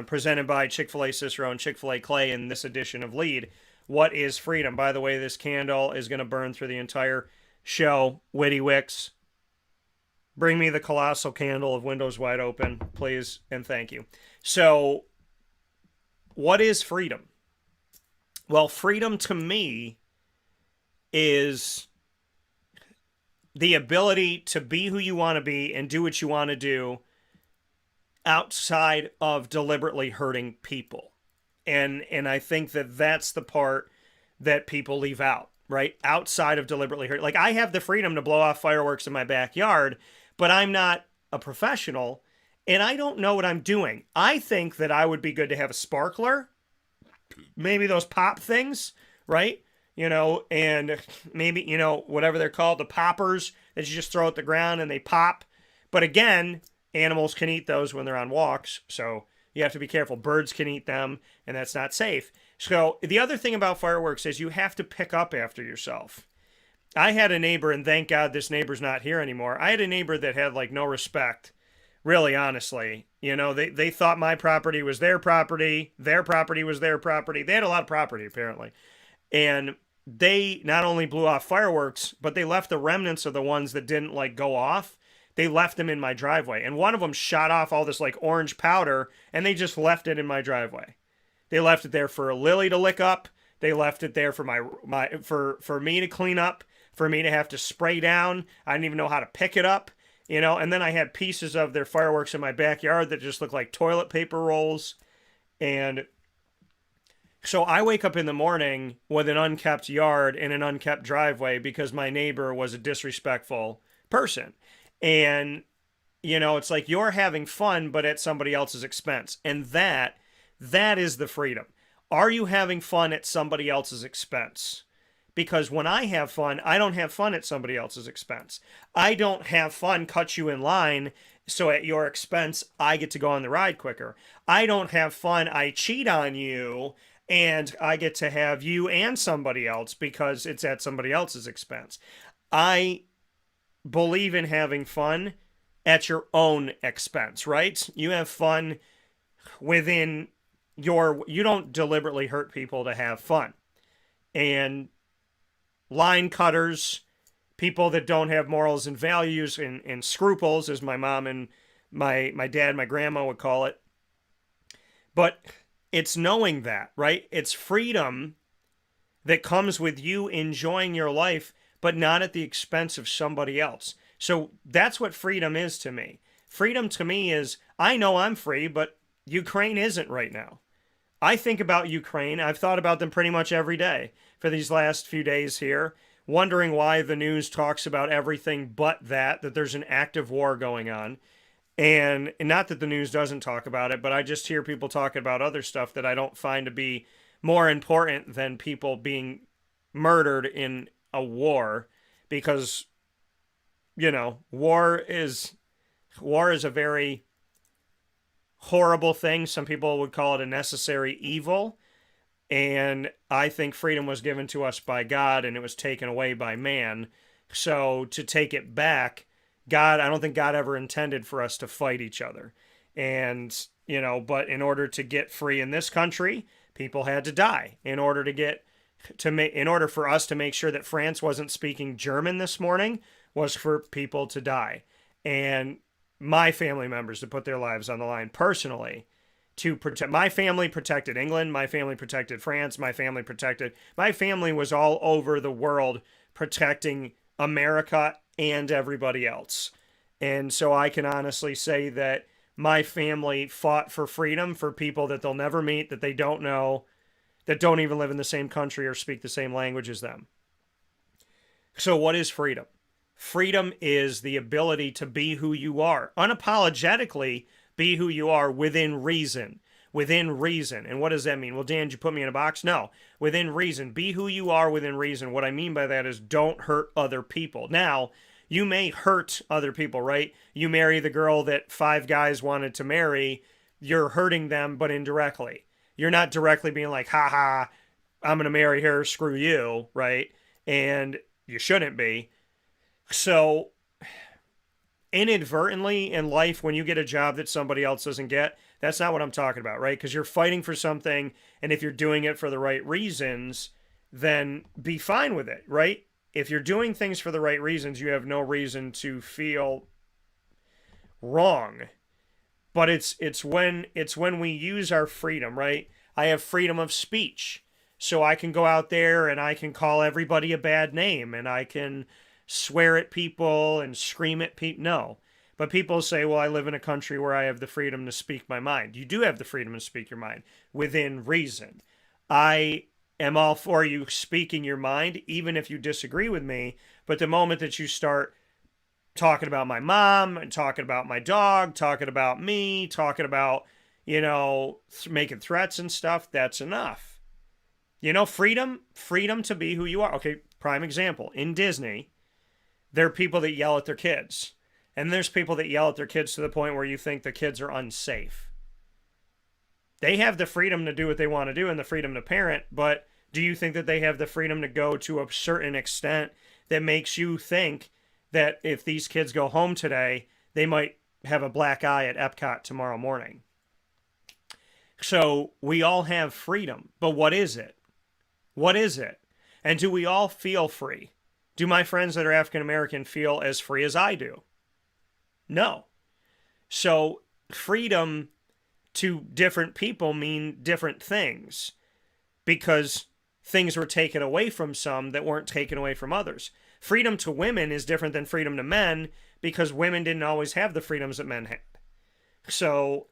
presented by Chick-fil-A Cicero and Chick-fil-A Clay in this edition of Lead, what is freedom? By the way, this candle is going to burn through the entire show. Witty Wicks, bring me the colossal candle of windows wide open, please, and thank you. So, what is freedom? Well, freedom to me is the ability to be who you want to be and do what you want to do outside of deliberately hurting people. And I think that that's the part that people leave out, right? Outside of deliberately hurt. Like, I have the freedom to blow off fireworks in my backyard, but I'm not a professional, and I don't know what I'm doing. I think that I would be good to have a sparkler, maybe those pop things, right? And maybe, whatever they're called, the poppers that you just throw at the ground and they pop. But again, animals can eat those when they're on walks, so you have to be careful. Birds can eat them, and that's not safe. So the other thing about fireworks is you have to pick up after yourself. I had a neighbor, and thank God this neighbor's not here anymore. I had a neighbor that had no respect, really, honestly. They thought my property was their property was their property. They had a lot of property, apparently. And they not only blew off fireworks, but they left the remnants of the ones that didn't go off. They left them in my driveway. And one of them shot off all this orange powder, and they just left it in my driveway. They left it there for Lily to lick up. They left it there for me to clean up, for me to have to spray down. I didn't even know how to pick it up, and then I had pieces of their fireworks in my backyard that just looked like toilet paper rolls. And, So I wake up in the morning with an unkept yard and an unkept driveway because my neighbor was a disrespectful person. And, it's like you're having fun, but at somebody else's expense. And that is the freedom. Are you having fun at somebody else's expense? Because when I have fun, I don't have fun at somebody else's expense. I don't have fun, cut you in line, so at your expense, I get to go on the ride quicker. I don't have fun, I cheat on you, and I get to have you and somebody else because it's at somebody else's expense. I believe in having fun at your own expense, right? You have fun within you don't deliberately hurt people to have fun. And line cutters, people that don't have morals and values and scruples, as my mom and my dad, my grandma would call it. But it's knowing that, right? It's freedom that comes with you enjoying your life, but not at the expense of somebody else. So that's what freedom is to me. Freedom to me is, I know I'm free, but Ukraine isn't right now. I think about Ukraine. I've thought about them pretty much every day for these last few days here, wondering why the news talks about everything but that there's an active war going on. And not that the news doesn't talk about it, but I just hear people talking about other stuff that I don't find to be more important than people being murdered in a war, because, war is a very horrible thing. Some people would call it a necessary evil. And I think freedom was given to us by God and it was taken away by man. So to take it back, I don't think God ever intended for us to fight each other. And, but in order to get free in this country, people had to die in order for us to make sure that France wasn't speaking German this morning, was for people to die. And my family members to put their lives on the line personally to protect. My family protected England. My family protected France. My family was all over the world protecting America and everybody else. And so I can honestly say that my family fought for freedom for people that they'll never meet, that they don't know, that don't even live in the same country or speak the same language as them. So what is freedom? Freedom is the ability to be who you are, unapologetically be who you are within reason. Within reason. And what does that mean? Well, Dan, did you put me in a box? No. Within reason. Be who you are within reason. What I mean by that is don't hurt other people. Now, you may hurt other people, right? You marry the girl that 5 guys wanted to marry. You're hurting them, but indirectly. You're not directly being like, ha ha, I'm going to marry her, screw you, right? And you shouldn't be. So inadvertently in life, when you get a job that somebody else doesn't get, that's not what I'm talking about, right? Because you're fighting for something, and if you're doing it for the right reasons, then be fine with it, right? If you're doing things for the right reasons, you have no reason to feel wrong. But it's when we use our freedom, right? I have freedom of speech. So I can go out there and I can call everybody a bad name and I can swear at people and scream at people. No. But people say, well, I live in a country where I have the freedom to speak my mind. You do have the freedom to speak your mind within reason. I am all for you speaking your mind, even if you disagree with me. But the moment that you start talking about my mom and talking about my dog, talking about me, talking about, making threats and stuff, that's enough. Freedom to be who you are. Okay, prime example. In Disney, there are people that yell at their kids. And there's people that yell at their kids to the point where you think the kids are unsafe. They have the freedom to do what they want to do and the freedom to parent, but do you think that they have the freedom to go to a certain extent that makes you think that if these kids go home today, they might have a black eye at Epcot tomorrow morning? So we all have freedom, but what is it? What is it? And do we all feel free? Do my friends that are African American feel as free as I do? No. So freedom to different people mean different things because things were taken away from some that weren't taken away from others. Freedom to women is different than freedom to men because women didn't always have the freedoms that men had. So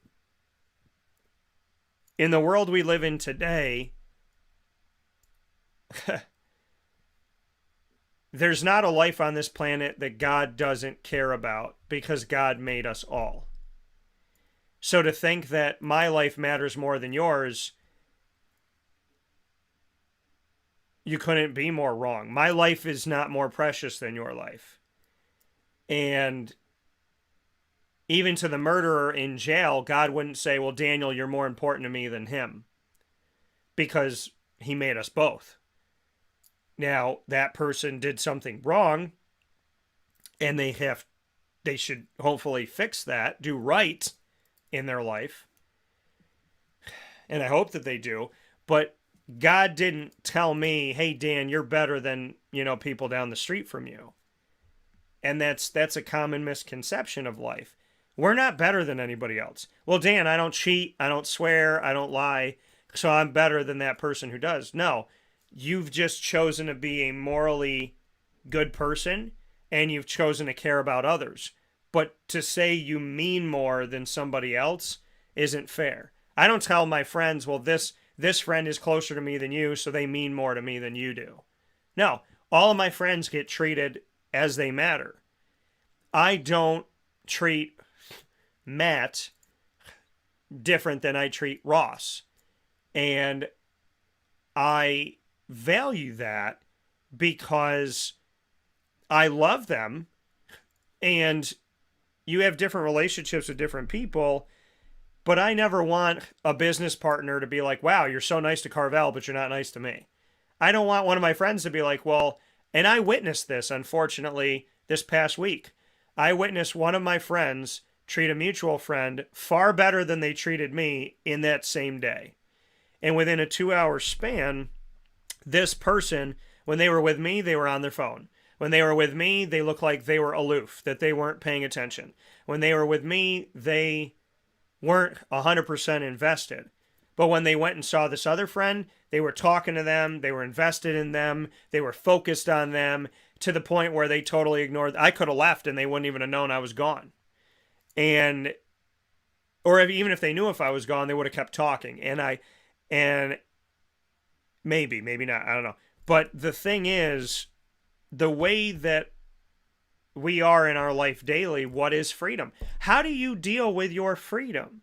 in the world we live in today, there's not a life on this planet that God doesn't care about because God made us all. So to think that my life matters more than yours, you couldn't be more wrong. My life is not more precious than your life. And even to the murderer in jail, God wouldn't say, well, Daniel, you're more important to me than him, because he made us both. Now, that person did something wrong, and they should hopefully fix that, do right in their life. And I hope that they do. But God didn't tell me, hey, Dan, you're better than, people down the street from you. And that's a common misconception of life. We're not better than anybody else. Well, Dan, I don't cheat, I don't swear, I don't lie, so I'm better than that person who does. No. You've just chosen to be a morally good person, and you've chosen to care about others. But to say you mean more than somebody else isn't fair. I don't tell my friends, well, this friend is closer to me than you, so they mean more to me than you do. No, all of my friends get treated as they matter. I don't treat Matt different than I treat Ross. And I value that because I love them, and you have different relationships with different people, but I never want a business partner to be like, wow, you're so nice to Carvel, but you're not nice to me. I don't want one of my friends to be like, well, and I witnessed this, unfortunately, this past week. I witnessed one of my friends treat a mutual friend far better than they treated me in that same day. And within a 2-hour span, this person, when they were with me, they were on their phone. When they were with me, they looked like they were aloof, that they weren't paying attention. When they were with me, they weren't 100% invested. But when they went and saw this other friend, they were talking to them, they were invested in them, they were focused on them, to the point where they totally ignored. I could have left and they wouldn't even have known I was gone. Or even if they knew if I was gone, they would have kept talking. And maybe not, I don't know. But the thing is, the way that we are in our life daily, what is freedom? How do you deal with your freedom?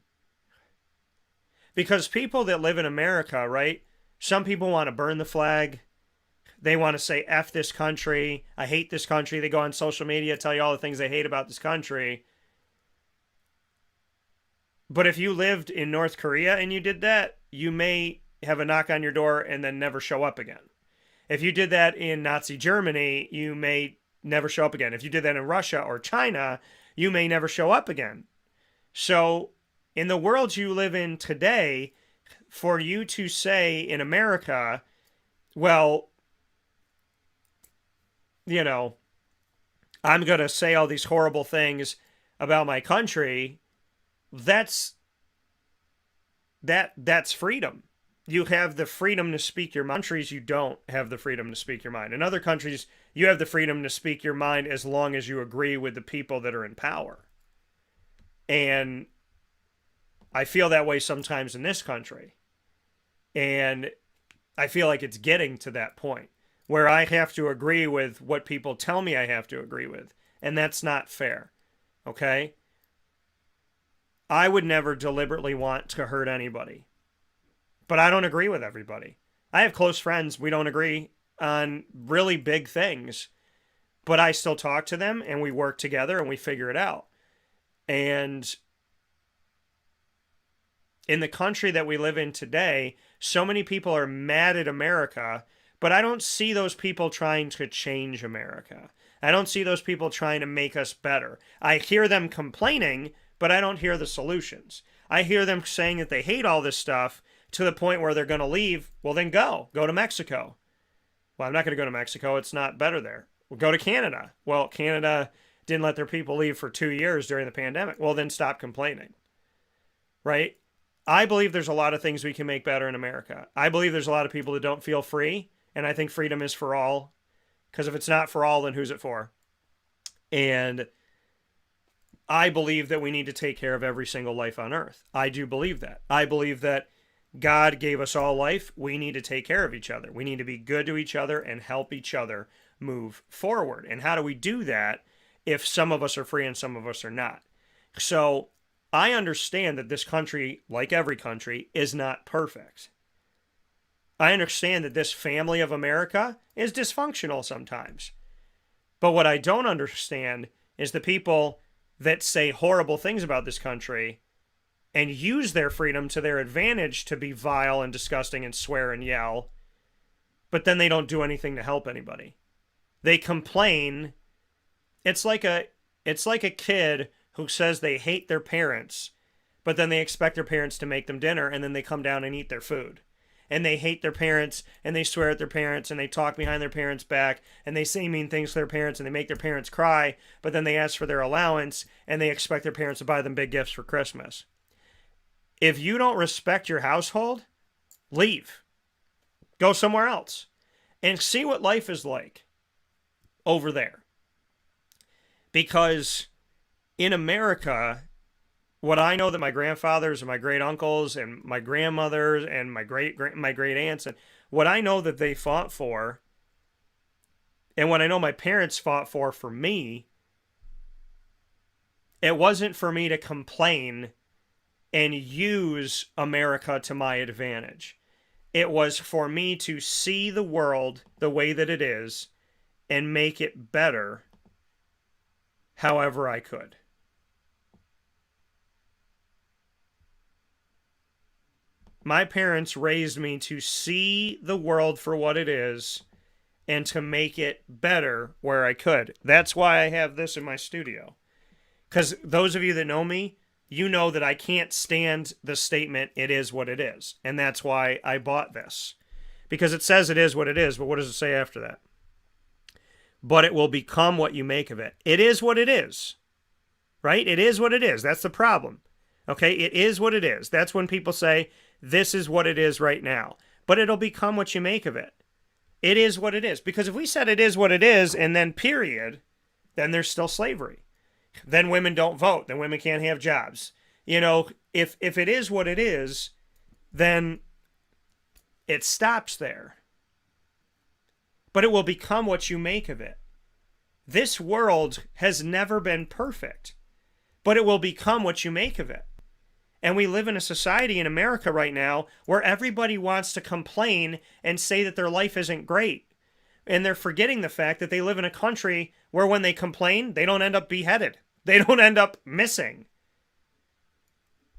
Because people that live in America, right? Some people want to burn the flag. They want to say, F this country. I hate this country. They go on social media, tell you all the things they hate about this country. But if you lived in North Korea and you did that, you may have a knock on your door and then never show up again. If you did that in Nazi Germany, you may never show up again. If you did that in Russia or China, you may never show up again. So in the world you live in today, for you to say in America, well, I'm going to say all these horrible things about my country, that's freedom. You have the freedom to speak your mind. In countries, you don't have the freedom to speak your mind. In other countries, you have the freedom to speak your mind as long as you agree with the people that are in power. And I feel that way sometimes in this country. And I feel like it's getting to that point where I have to agree with what people tell me I have to agree with. And that's not fair. Okay? I would never deliberately want to hurt anybody. But I don't agree with everybody. I have close friends. We don't agree on really big things. But I still talk to them and we work together and we figure it out. And in the country that we live in today, so many people are mad at America, but I don't see those people trying to change America. I don't see those people trying to make us better. I hear them complaining, but I don't hear the solutions. I hear them saying that they hate all this stuff to the point where they're going to leave. Well, then go to Mexico. Well, I'm not going to go to Mexico. It's not better there. Well, go to Canada. Well, Canada didn't let their people leave for 2 years during the pandemic. Well, then stop complaining. Right? I believe there's a lot of things we can make better in America. I believe there's a lot of people that don't feel free, and I think freedom is for all. Because if it's not for all, then who's it for? And I believe that we need to take care of every single life on earth. I do believe that. I believe that God gave us all life. We need to take care of each other. We need to be good to each other and help each other move forward. And how do we do that if some of us are free and some of us are not? So I understand that this country, like every country, is not perfect. I understand that this family of America is dysfunctional sometimes. But what I don't understand is the people that say horrible things about this country and use their freedom to their advantage to be vile and disgusting and swear and yell, but then they don't do anything to help anybody. They complain. It's like a kid who says they hate their parents, but then they expect their parents to make them dinner, and then they come down and eat their food. And they hate their parents, and they swear at their parents, and they talk behind their parents' back, and they say mean things to their parents, and they make their parents cry, but then they ask for their allowance, and they expect their parents to buy them big gifts for Christmas. If you don't respect your household, leave. Go somewhere else and see what life is like over there. Because in America, what I know that my grandfathers and my great uncles and my grandmothers and my great aunts, and what I know that they fought for, and what I know my parents fought for me, it wasn't for me to complain and use America to my advantage. It was for me to see the world the way that it is and make it better however I could. My parents raised me to see the world for what it is and to make it better where I could. That's why I have this in my studio. Because those of you that know me, you know that I can't stand the statement, it is what it is. And that's why I bought this. Because it says it is what it is, but what does it say after that? But it will become what you make of it. It is what it is. Right? It is what it is. That's the problem. Okay? It is what it is. That's when people say, this is what it is right now. But it'll become what you make of it. It is what it is. Because if we said it is what it is, and then period, then there's still slavery. Then women don't vote. Then women can't have jobs. You know, if it is what it is, then it stops there. But it will become what you make of it. This world has never been perfect, but it will become what you make of it. And we live in a society in America right now where everybody wants to complain and say that their life isn't great. And they're forgetting the fact that they live in a country where when they complain, they don't end up beheaded. They don't end up missing.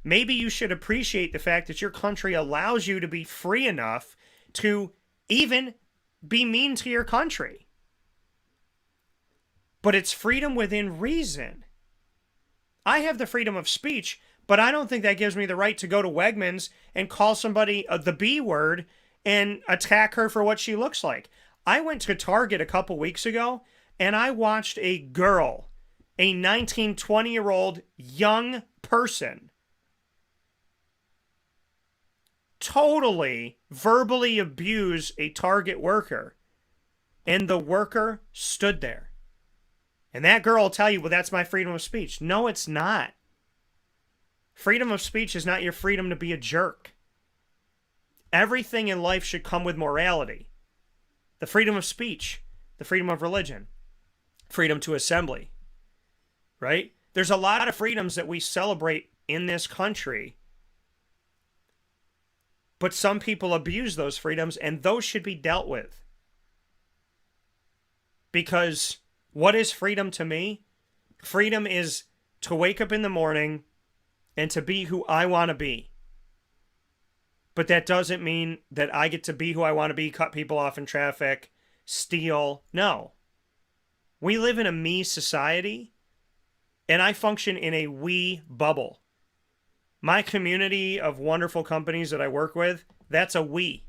Maybe you should appreciate the fact that your country allows you to be free enough to even be mean to your country. But it's freedom within reason. I have the freedom of speech, but I don't think that gives me the right to go to Wegmans and call somebody the B word and attack her for what she looks like. I went to Target a couple weeks ago, and I watched a girl, a 19, 20-year-old young person, totally verbally abuse a Target worker. And the worker stood there. And that girl will tell you, well, that's my freedom of speech. No, it's not. Freedom of speech is not your freedom to be a jerk. Everything in life should come with morality. The freedom of speech, the freedom of religion, freedom to assembly, right? There's a lot of freedoms that we celebrate in this country, but some people abuse those freedoms, and those should be dealt with. Because what is freedom to me? Freedom is to wake up in the morning and to be who I want to be. But that doesn't mean that I get to be who I want to be, cut people off in traffic, steal. No. We live in a me society, and I function in a we bubble. My community of wonderful companies that I work with, that's a we.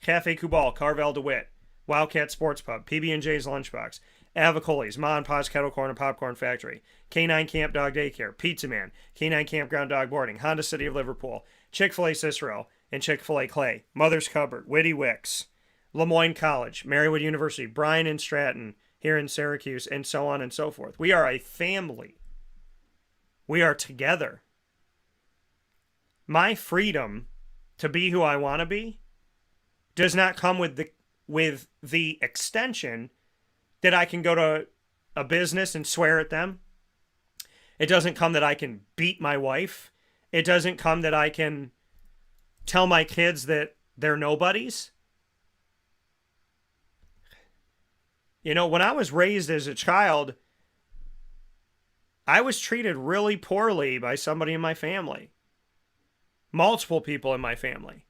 Cafe Cubal, Carvel DeWitt, Wildcat Sports Pub, PB&J's Lunchbox, Avicolli's, Ma and Pa's Kettle Corn and Popcorn Factory, K9 Kamp Dog Daycare, Pizza Man, K9 Campground Dog Boarding, Honda City of Liverpool, Chick-fil-A Cicero, and Chick-fil-A Clay, Mother's Cupboard, Witty Wicks, Lemoyne College, Marywood University, Bryan and Stratton here in Syracuse, and so on and so forth. We are a family. We are together. My freedom to be who I want to be does not come with the extension that I can go to a business and swear at them. It doesn't come that I can beat my wife. It doesn't come that I can tell my kids that they're nobodies. You know, when I was raised as a child, I was treated really poorly by somebody in my family. Multiple people in my family.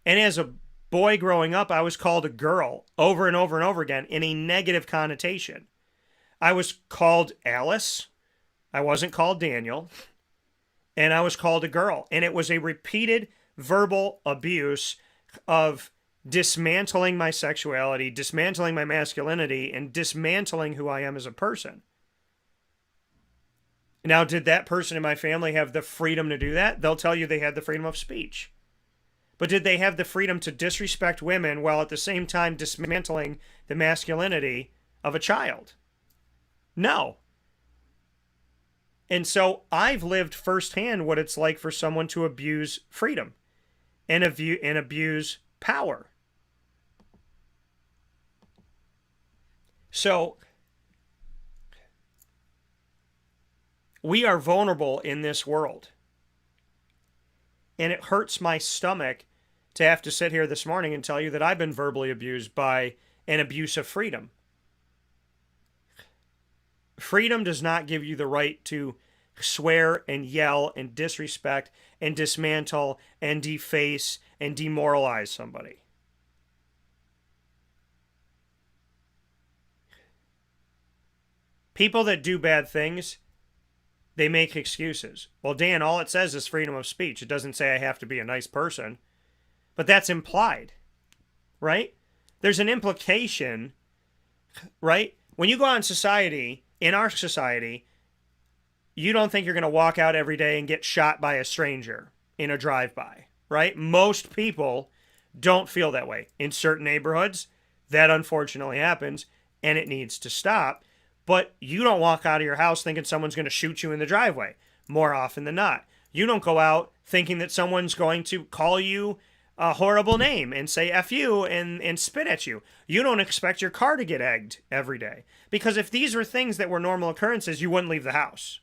And as a boy growing up, I was called a girl over and over and over again in a negative connotation. I was called Alice. I wasn't called Daniel. And I was called a girl. And it was a repeated verbal abuse of dismantling my sexuality, dismantling my masculinity, and dismantling who I am as a person. Now, did that person in my family have the freedom to do that? They'll tell you they had the freedom of speech. But did they have the freedom to disrespect women while at the same time dismantling the masculinity of a child? No. And so I've lived firsthand what it's like for someone to abuse freedom and abuse power. So we are vulnerable in this world. And it hurts my stomach to have to sit here this morning and tell you that I've been verbally abused by an abuse of freedom. Freedom does not give you the right to swear and yell and disrespect and dismantle and deface and demoralize somebody. People that do bad things, they make excuses. Well, Dan, all it says is freedom of speech. It doesn't say I have to be a nice person. But that's implied, right? There's an implication, right? When you go out in society, in our society, you don't think you're going to walk out every day and get shot by a stranger in a drive-by, right? Most people don't feel that way. In certain neighborhoods, that unfortunately happens, and it needs to stop. But you don't walk out of your house thinking someone's going to shoot you in the driveway, more often than not. You don't go out thinking that someone's going to call you a horrible name and say F you and spit at you. You don't expect your car to get egged every day. Because if these were things that were normal occurrences, you wouldn't leave the house.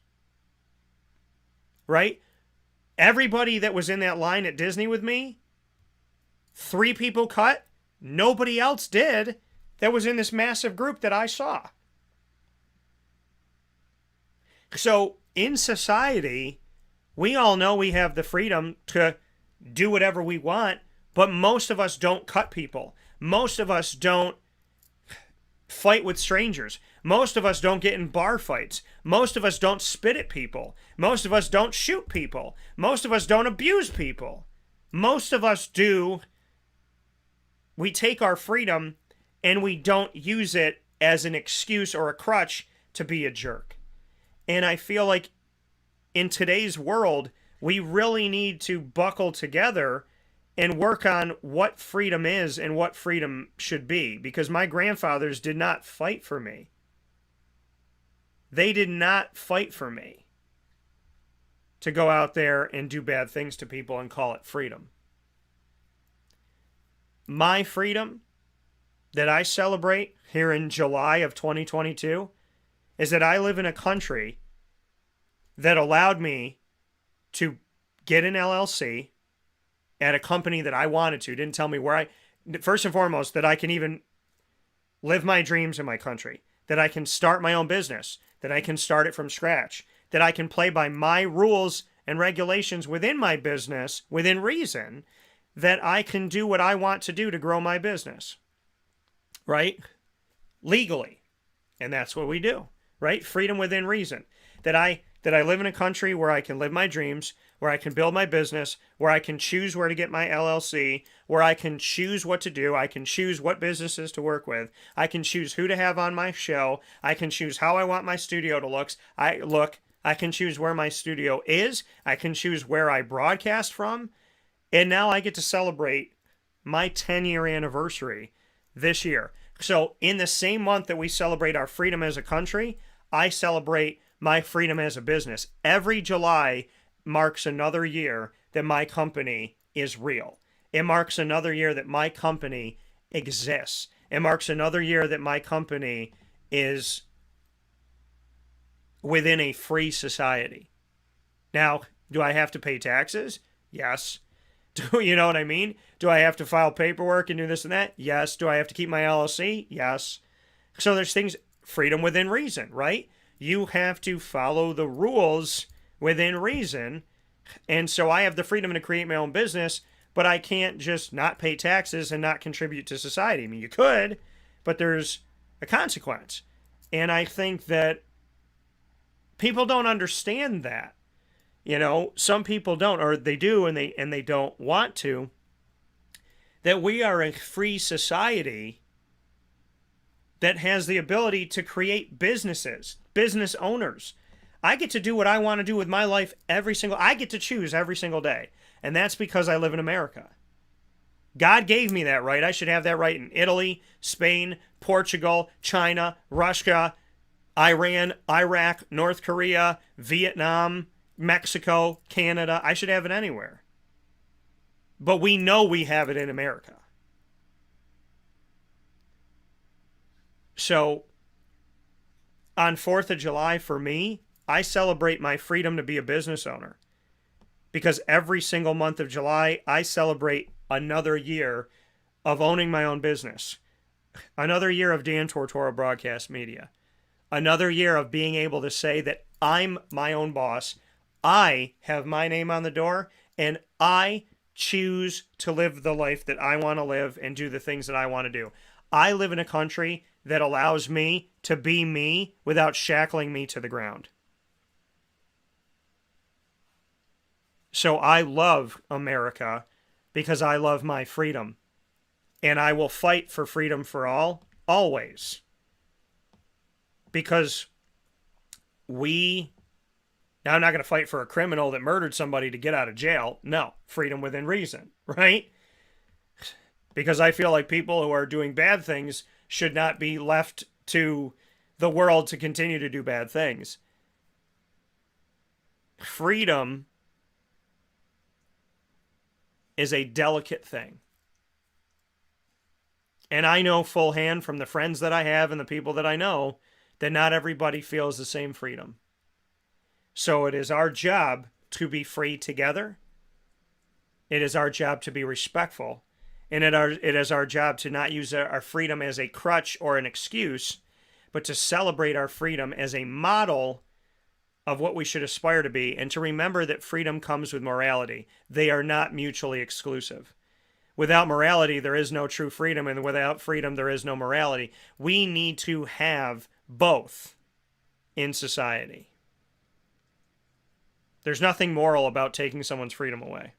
Right? Everybody that was in that line at Disney with me, 3 people cut, nobody else did that was in this massive group that I saw. So in society, we all know we have the freedom to do whatever we want, but most of us don't cut people. Most of us don't fight with strangers. Most of us don't get in bar fights. Most of us don't spit at people. Most of us don't shoot people. Most of us don't abuse people. Most of us do. We take our freedom and we don't use it as an excuse or a crutch to be a jerk. And I feel like in today's world, we really need to buckle together and work on what freedom is and what freedom should be. Because my grandfathers did not fight for me. They did not fight for me to go out there and do bad things to people and call it freedom. My freedom that I celebrate here in July of 2022 is that I live in a country that allowed me to get an LLC at a company that I wanted to. Didn't tell me where first and foremost, that I can even live my dreams in my country, that I can start my own business, that I can start it from scratch, that I can play by my rules and regulations within my business, within reason, that I can do what I want to do to grow my business, right? Legally. And that's what we do, right? Freedom within reason. That I live in a country where I can live my dreams, where I can build my business, where I can choose where to get my LLC, where I can choose what to do, I can choose what businesses to work with, I can choose who to have on my show, I can choose how I want my studio to look, I can choose where my studio is, I can choose where I broadcast from, and now I get to celebrate my 10-year anniversary this year. So in the same month that we celebrate our freedom as a country, I celebrate my freedom as a business. Every July marks another year that my company is real. It marks another year that my company exists. It marks another year that my company is within a free society. Now, do I have to pay taxes? Yes. Do you know what I mean? Do I have to file paperwork and do this and that? Yes. Do I have to keep my LLC? Yes. So there's things, freedom within reason, right? You have to follow the rules within reason. And so I have the freedom to create my own business, but I can't just not pay taxes and not contribute to society. I mean, you could, but there's a consequence. And I think that people don't understand that. You know, some people don't, or they do and they don't want to, that we are a free society that has the ability to create businesses, business owners. I get to do what I want to do with my life I get to choose every single day. And that's because I live in America. God gave me that right. I should have that right in Italy, Spain, Portugal, China, Russia, Iran, Iraq, North Korea, Vietnam, Mexico, Canada. I should have it anywhere. But we know we have it in America. So, on 4th of July, for me, I celebrate my freedom to be a business owner. Because every single month of July, I celebrate another year of owning my own business. Another year of Dan Tortora Broadcast Media. Another year of being able to say that I'm my own boss. I have my name on the door, and I choose to live the life that I want to live and do the things that I want to do. I live in a country that allows me to be me without shackling me to the ground. So I love America because I love my freedom. And I will fight for freedom for all, always. Because now I'm not going to fight for a criminal that murdered somebody to get out of jail. No, freedom within reason, right? Because I feel like people who are doing bad things should not be left to the world to continue to do bad things. Freedom is a delicate thing. And I know full hand from the friends that I have and the people that I know that not everybody feels the same freedom. So it is our job to be free together. It is our job to be respectful. And it is our job to not use our freedom as a crutch or an excuse, but to celebrate our freedom as a model of what we should aspire to be, and to remember that freedom comes with morality. They are not mutually exclusive. Without morality, there is no true freedom, and without freedom, there is no morality. We need to have both in society. There's nothing moral about taking someone's freedom away.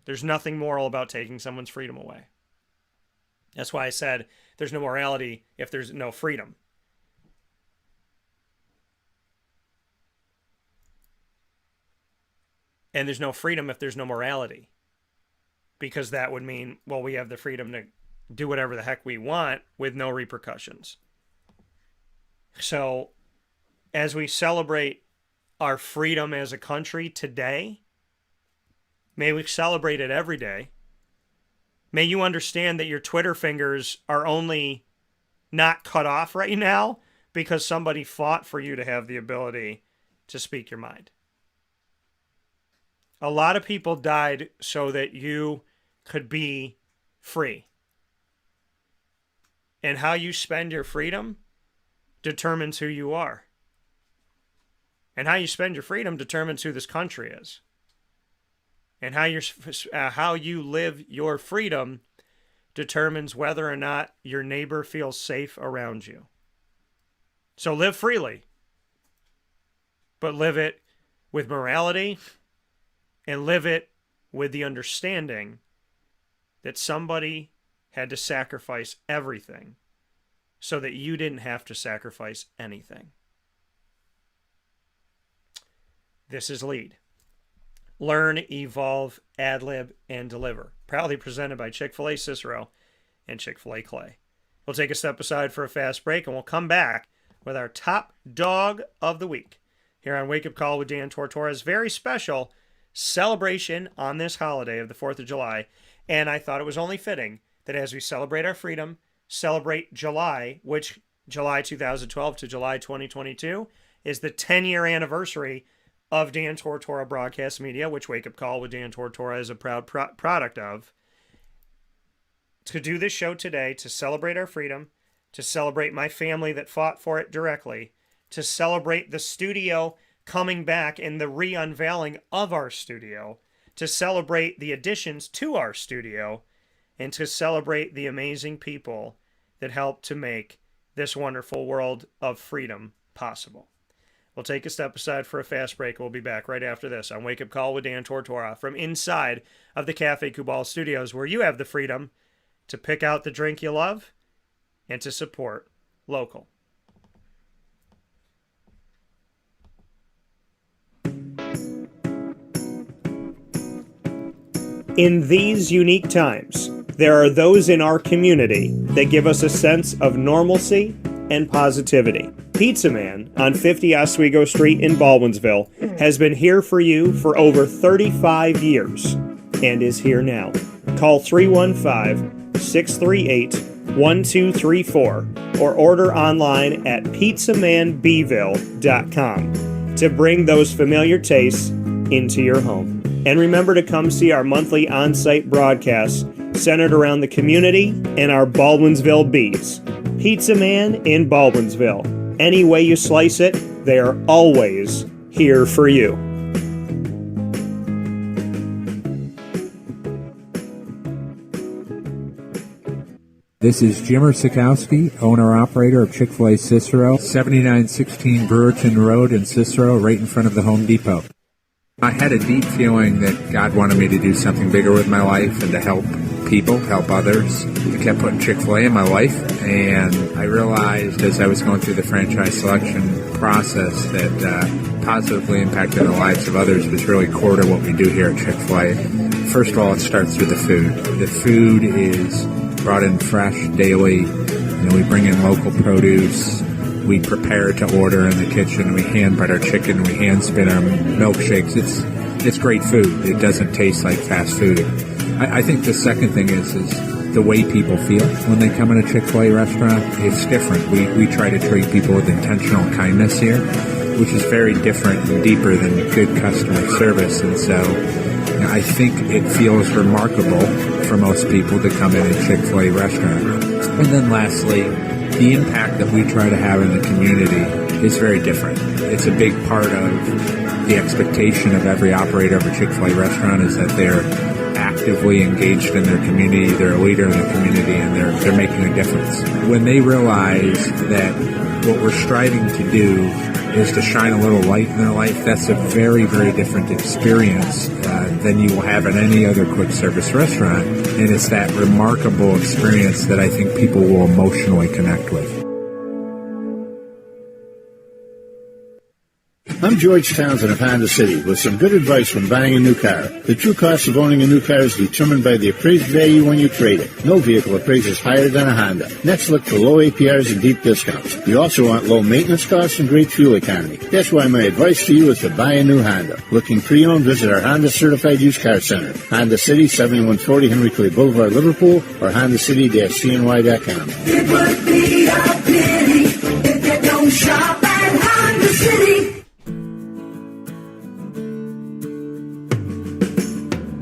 There's nothing moral about taking someone's freedom away. That's why I said there's no morality if there's no freedom. And there's no freedom if there's no morality. Because that would mean, well, we have the freedom to do whatever the heck we want with no repercussions. So, as we celebrate our freedom as a country today, may we celebrate it every day. May you understand that your Twitter fingers are only not cut off right now because somebody fought for you to have the ability to speak your mind. A lot of people died so that you could be free. And how you spend your freedom determines who you are. And how you spend your freedom determines who this country is. And how you live your freedom determines whether or not your neighbor feels safe around you. So live freely, but live it with morality, and live it with the understanding that somebody had to sacrifice everything so that you didn't have to sacrifice anything. This is LEAD. Learn, Evolve, Ad-lib, and Deliver. Proudly presented by Chick-fil-A Cicero and Chick-fil-A Clay. We'll take a step aside for a fast break, and we'll come back with our top dog of the week here on Wake Up Call with Dan Tortora. It's very special celebration on this holiday of the 4th of July. And I thought it was only fitting that as we celebrate our freedom, celebrate July, which July 2012 to July 2022 is the 10-year anniversary of Dan Tortora Broadcast Media, which Wake Up Call with Dan Tortora is a proud product of. To do this show today, to celebrate our freedom, to celebrate my family that fought for it directly, to celebrate the studio coming back and the re-unveiling of our studio, to celebrate the additions to our studio, and to celebrate the amazing people that helped to make this wonderful world of freedom possible. We'll take a step aside for a fast break. We'll be back right after this on Wake Up Call with Dan Tortora from inside of the Cafe Cubal studios, where you have the freedom to pick out the drink you love and to support local. In these unique times, there are those in our community that give us a sense of normalcy and positivity. Pizza Man on 50 Oswego Street in Baldwinsville has been here for you for over 35 years and is here now. Call 315-638-1234 or order online at pizzamanbville.com to bring those familiar tastes into your home. And remember to come see our monthly on-site broadcasts centered around the community and our Baldwinsville bees. Pizza Man in Baldwinsville. Any way you slice it, they are always here for you. This is Jim Sikowski, owner-operator of Chick-fil-A Cicero, 7916 Brewerton Road in Cicero, right in front of the Home Depot. I had a deep feeling that God wanted me to do something bigger with my life and to help people, help others. I kept putting Chick-fil-A in my life, and I realized as I was going through the franchise selection process that positively impacting the lives of others was really core to what we do here at Chick-fil-A. First of all, it starts with the food. The food is brought in fresh daily. We bring in local produce. We prepare to order in the kitchen. We hand bread our chicken. We hand spin our milkshakes. It's great food. It doesn't taste like fast food. I think the second thing is the way people feel when they come in a Chick-fil-A restaurant. It's different. We try to treat people with intentional kindness here, which is very different and deeper than good customer service. And so I think it feels remarkable for most people to come in a Chick-fil-A restaurant. And then lastly, the impact that we try to have in the community is very different. It's a big part of the expectation of every operator of a Chick-fil-A restaurant is that they're actively engaged in their community, they're a leader in the community, and they're making a difference. When they realize that what we're striving to do is to shine a little light in their life, that's a very, very different experience than you will have in any other quick service restaurant. And it's that remarkable experience that I think people will emotionally connect with. I'm George Townsend of Honda City with some good advice when buying a new car. The true cost of owning a new car is determined by the appraised value when you trade it. No vehicle appraises higher than a Honda. Next, look for low APRs and deep discounts. You also want low maintenance costs and great fuel economy. That's why my advice to you is to buy a new Honda. Looking pre-owned, visit our Honda Certified Used Car Center. Honda City, 7140 Henry Clay Boulevard, Liverpool, or HondaCity-CNY.com. It would be a pity if you don't shop at Honda City.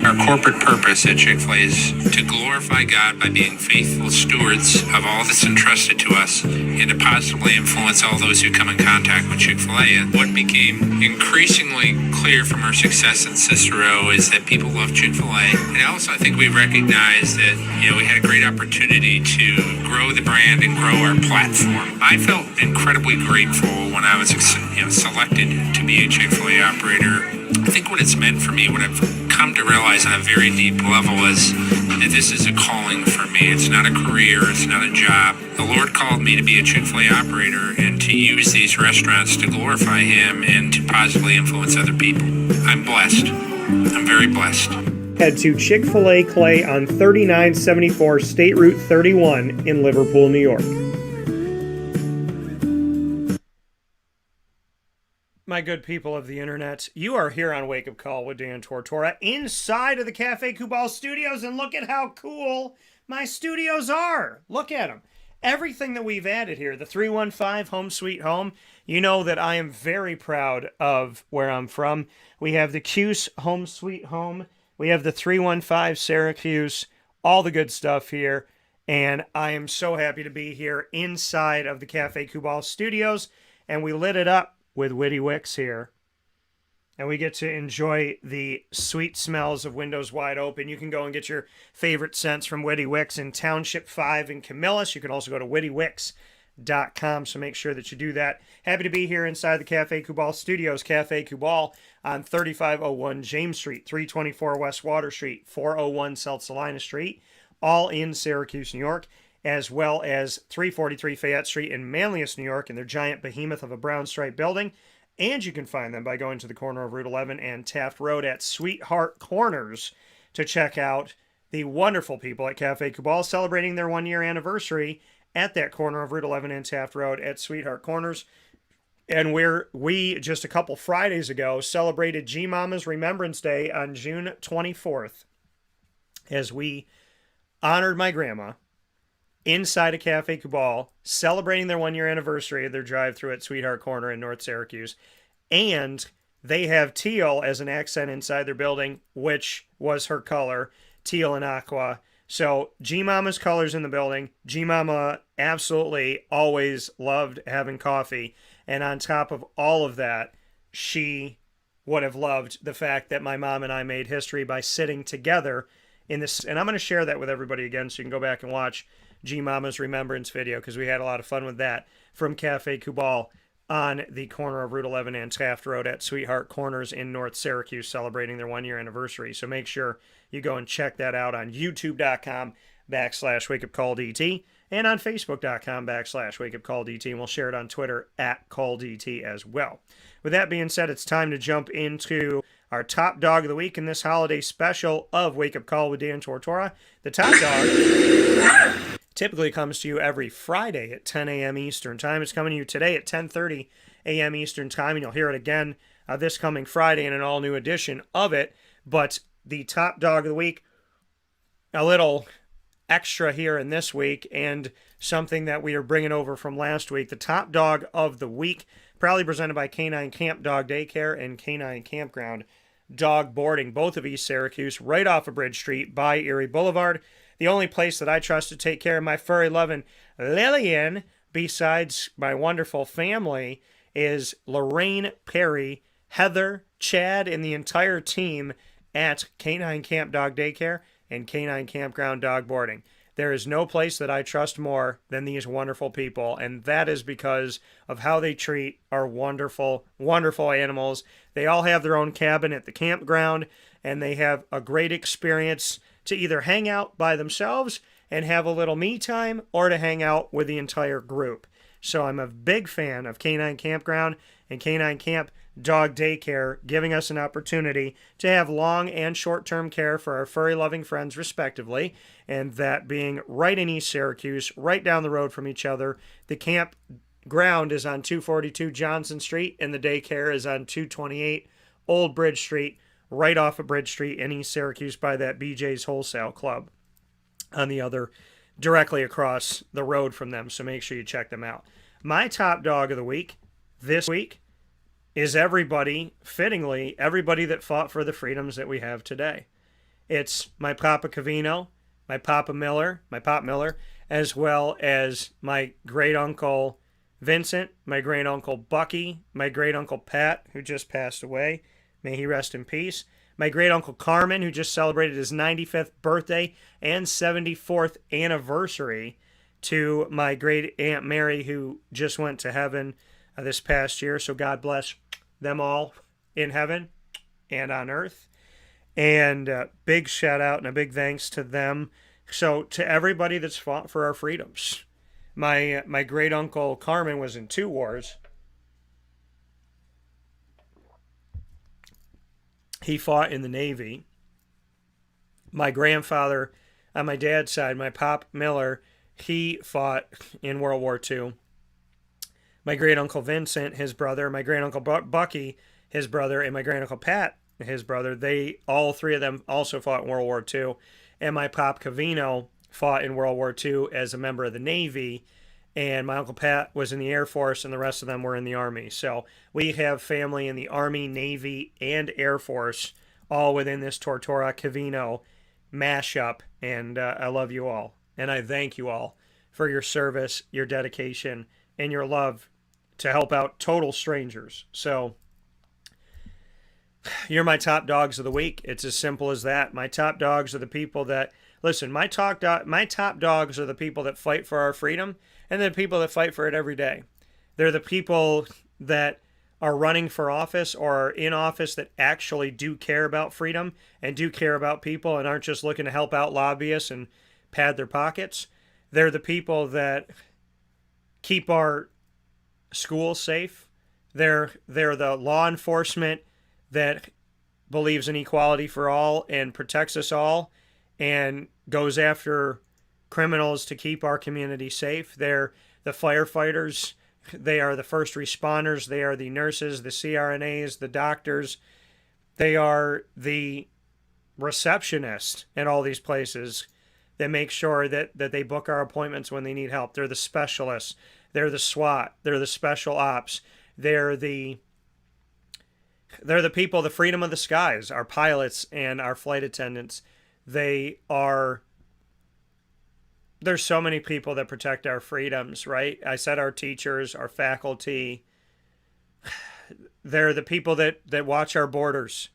Our corporate purpose at Chick-fil-A is to glorify God by being faithful stewards of all that's entrusted to us and to positively influence all those who come in contact with Chick-fil-A. And what became increasingly clear from our success in Cicero is that people love Chick-fil-A. And also I think we recognized that, we had a great opportunity to grow the brand and grow our platform. I felt incredibly grateful when I was selected to be a Chick-fil-A operator. I think what it's meant for me, what I've come to realize on a very deep level is that this is a calling for me. It's not a career. It's not a job. The Lord called me to be a Chick-fil-A operator and to use these restaurants to glorify Him and to positively influence other people. I'm blessed. I'm very blessed. Head to Chick-fil-A Clay on 3974 State Route 31 in Liverpool, New York. My good people of the internet, you are here on Wake Up Call with Dan Tortora inside of the Cafe Cubal studios, and look at how cool my studios are. Look at them. Everything that we've added here, the 315 Home Sweet Home, you know that I am very proud of where I'm from. We have the Cuse Home Sweet Home. We have the 315 Syracuse, all the good stuff here. And I am so happy to be here inside of the Cafe Cubal studios, and we lit it up with Witty Wicks here. And we get to enjoy the sweet smells of windows wide open. You can go and get your favorite scents from Witty Wicks in Township 5 in Camillus. You can also go to wittywicks.com, so make sure that you do that. Happy to be here inside the Cafe Cubal studios. Cafe Cubal on 3501 James Street, 324 West Water Street, 401 South Salina Street, all in Syracuse, New York, as well as 343 Fayette Street in Manlius, New York, in their giant behemoth of a brown stripe building. And you can find them by going to the corner of Route 11 and Taft Road at Sweetheart Corners to check out the wonderful people at Cafe Cubal celebrating their 1-year anniversary at that corner of Route 11 and Taft Road at Sweetheart Corners. And we just a couple Fridays ago celebrated G Mama's Remembrance Day on June 24th as we honored my grandma inside a Cafe Cubal, celebrating their 1-year anniversary of their drive-thru at Sweetheart Corner in North Syracuse. And they have teal as an accent inside their building, which was her color, teal and aqua. So G Mama's colors in the building. G Mama absolutely always loved having coffee. And on top of all of that, she would have loved the fact that my mom and I made history by sitting together in this. And I'm going to share that with everybody again so you can go back and watch G Mama's Remembrance video, because we had a lot of fun with that from Cafe Cubal on the corner of Route 11 and Taft Road at Sweetheart Corners in North Syracuse, celebrating their 1-year anniversary. So make sure you go and check that out on youtube.com/wakeupcalldt and on facebook.com/wakeupcalldt, and we'll share it on Twitter @calldt as well. With that being said, it's time to jump into our top dog of the week in this holiday special of Wake Up Call with Dan Tortora. The top dog typically comes to you every Friday at 10 a.m. Eastern Time. It's coming to you today at 10:30 a.m. Eastern Time, and you'll hear it again this coming Friday in an all-new edition of it. But the top dog of the week, a little extra here in this week, and something that we are bringing over from last week. The top dog of the week, proudly presented by Canine Kamp Dog Daycare and Canine Campground Dog Boarding, both of East Syracuse, right off of Bridge Street by Erie Boulevard. The only place that I trust to take care of my furry loving Lillian, besides my wonderful family, is Lorraine, Perry, Heather, Chad, and the entire team at Canine Kamp Dog Daycare and Canine Campground Dog Boarding. There is no place that I trust more than these wonderful people, and that is because of how they treat our wonderful, wonderful animals. They all have their own cabin at the campground, and they have a great experience to either hang out by themselves and have a little me time, or to hang out with the entire group. So I'm a big fan of Canine Campground and Canine Kamp Dog Daycare, giving us an opportunity to have long and short-term care for our furry-loving friends, respectively, and that being right in East Syracuse, right down the road from each other. The campground is on 242 Johnson Street, and the daycare is on 228 Old Bridge Street, right off of Bridge Street in East Syracuse by that BJ's Wholesale Club on the other, directly across the road from them, so make sure you check them out. My top dog of the week this week is everybody, fittingly, everybody that fought for the freedoms that we have today. It's my Papa Cavino, my Papa Miller, my Pop Miller, as well as my great-uncle Vincent, my great-uncle Bucky, my great-uncle Pat, who just passed away. May he rest in peace. My great-uncle Carmen, who just celebrated his 95th birthday and 74th anniversary. To my great-aunt Mary, who just went to heaven this past year. So God bless them all in heaven and on earth. And big shout-out and a big thanks to them. So to everybody that's fought for our freedoms. My great-uncle Carmen was in 2 wars. He fought in the Navy. My grandfather, on my dad's side, my Pop Miller, he fought in World War II. my great uncle Vincent, his brother, my great uncle Bucky, his brother, and my great uncle Pat, his brother. They all three of them also fought in World War II, and my pop Cavino fought in World War II as a member of the Navy, and my uncle Pat was in the Air Force, and the rest of them were in the Army. So we have family in the Army, Navy, and Air Force, all within this Tortora Cavino mashup, and I love you all, and I thank you all for your service, your dedication, and your love to help out total strangers. So you're my top dogs of the week. It's as simple as that. My top dogs are the people that, listen, my top dogs are the people that fight for our freedom, and the people that fight for it every day. They're the people that are running for office or are in office that actually do care about freedom and do care about people and aren't just looking to help out lobbyists and pad their pockets. They're the people that keep our schools safe. They're the law enforcement that believes in equality for all and protects us all and goes after criminals to keep our community safe. They're the firefighters. They are the first responders. They are the nurses, the CRNAs, the doctors. They are the receptionists in all these places that make sure that they book our appointments when they need help. They're the specialists. They're the SWAT. They're the special ops. They're the people, the freedom of the skies, our pilots and our flight attendants. There's so many people that protect our freedoms, right? I said our teachers, our faculty. They're the people that watch our borders.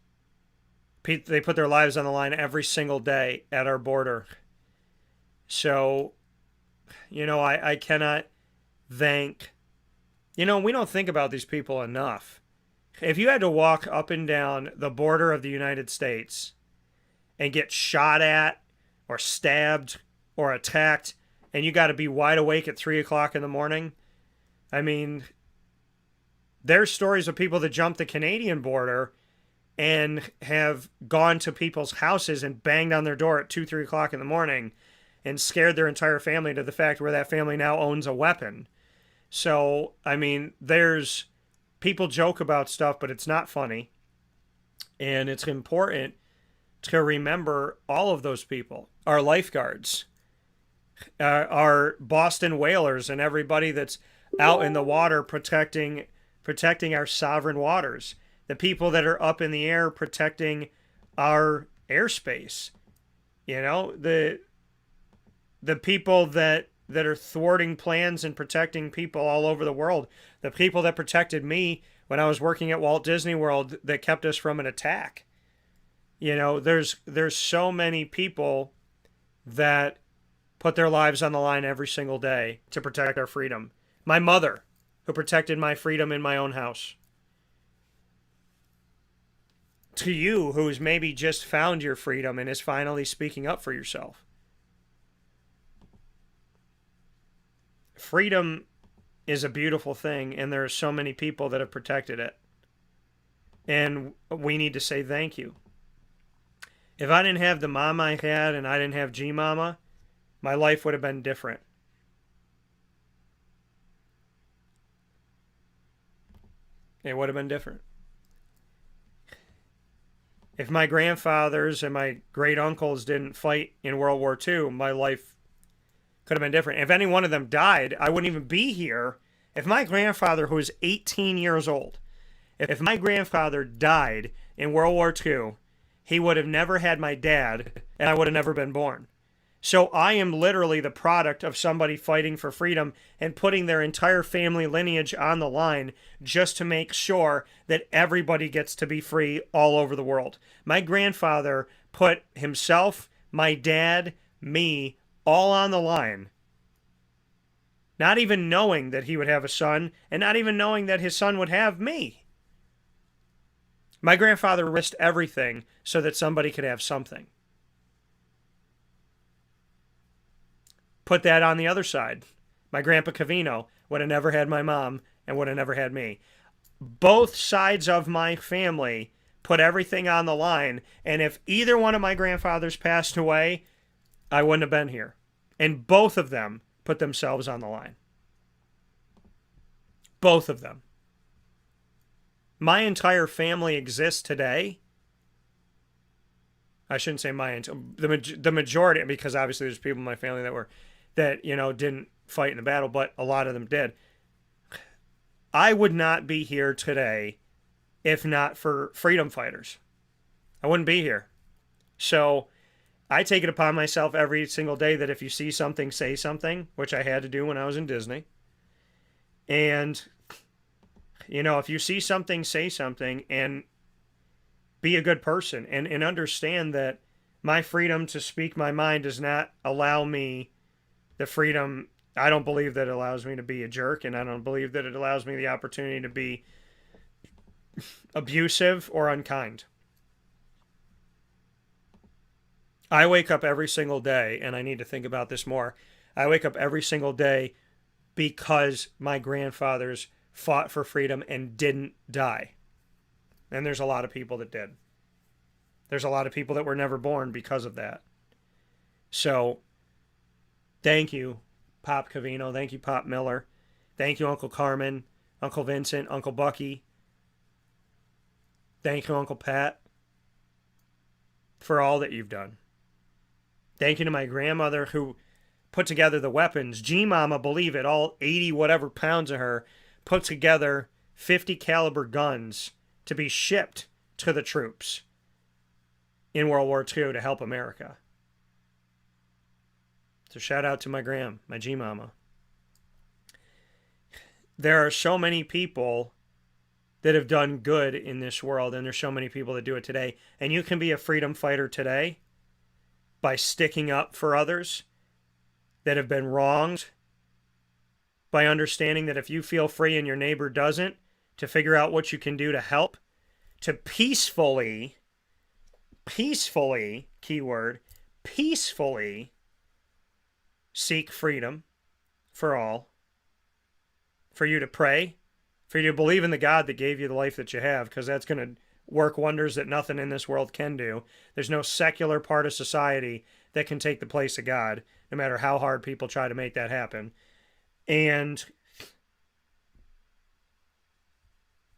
They put their lives on the line every single day at our border. So, I cannot thank, we don't think about these people enough. If you had to walk up and down the border of the United States and get shot at or stabbed or attacked, and you got to be wide awake at 3 o'clock in the morning, I mean, there's stories of people that jumped the Canadian border and have gone to people's houses and banged on their door at 2, 3 o'clock in the morning and scared their entire family to the fact where that family now owns a weapon. So, I mean, people joke about stuff, but it's not funny. And it's important to remember all of those people, our lifeguards, our Boston whalers, and everybody that's out in the water protecting our sovereign waters, the people that are up in the air protecting our airspace, the people that are thwarting plans and protecting people all over the world, the people that protected me when I was working at Walt Disney World that kept us from an attack. There's so many people that put their lives on the line every single day to protect our freedom. My mother, who protected my freedom in my own house. To you, who's maybe just found your freedom and is finally speaking up for yourself. Freedom is a beautiful thing, and there are so many people that have protected it. And we need to say thank you. If I didn't have the mom I had and I didn't have G-Mama, my life would have been different. It would have been different. If my grandfathers and my great uncles didn't fight in World War II, my life could have been different. If any one of them died, I wouldn't even be here. If my grandfather, who was 18 years old, if my grandfather died in World War II, he would have never had my dad, and I would have never been born. So I am literally the product of somebody fighting for freedom and putting their entire family lineage on the line just to make sure that everybody gets to be free all over the world. My grandfather put himself, my dad, me, all on the line, not even knowing that he would have a son and not even knowing that his son would have me. My grandfather risked everything so that somebody could have something. Put that on the other side. My grandpa Cavino would have never had my mom and would have never had me. Both sides of my family put everything on the line, and if either one of my grandfathers passed away, I wouldn't have been here. And both of them put themselves on the line. Both of them. My entire family exists today. I shouldn't say the majority, because obviously there's people in my family that didn't fight in the battle, but a lot of them did. I would not be here today if not for freedom fighters. I wouldn't be here. So I take it upon myself every single day that if you see something, say something, which I had to do when I was in Disney. And, if you see something, say something, and be a good person, and understand that my freedom to speak my mind does not allow me the freedom. I don't believe that it allows me to be a jerk, and I don't believe that it allows me the opportunity to be abusive or unkind. I wake up every single day, and I need to think about this more. I wake up every single day because my grandfathers fought for freedom and didn't die. And there's a lot of people that did. There's a lot of people that were never born because of that. So, thank you, Pop Cavino. Thank you, Pop Miller. Thank you, Uncle Carmen, Uncle Vincent, Uncle Bucky. Thank you, Uncle Pat, for all that you've done. Thank you to my grandmother who put together the weapons. G-Mama, believe it, all 80 whatever pounds of her, put together 50 caliber guns to be shipped to the troops in World War II to help America. So shout out to my G-Mama. There are so many people that have done good in this world, and there's so many people that do it today. And you can be a freedom fighter today by sticking up for others that have been wronged, by understanding that if you feel free and your neighbor doesn't, to figure out what you can do to help, to peacefully, keyword, peacefully seek freedom for all, for you to pray, for you to believe in the God that gave you the life that you have, because that's going to work wonders that nothing in this world can do. There's no secular part of society that can take the place of God, no matter how hard people try to make that happen. And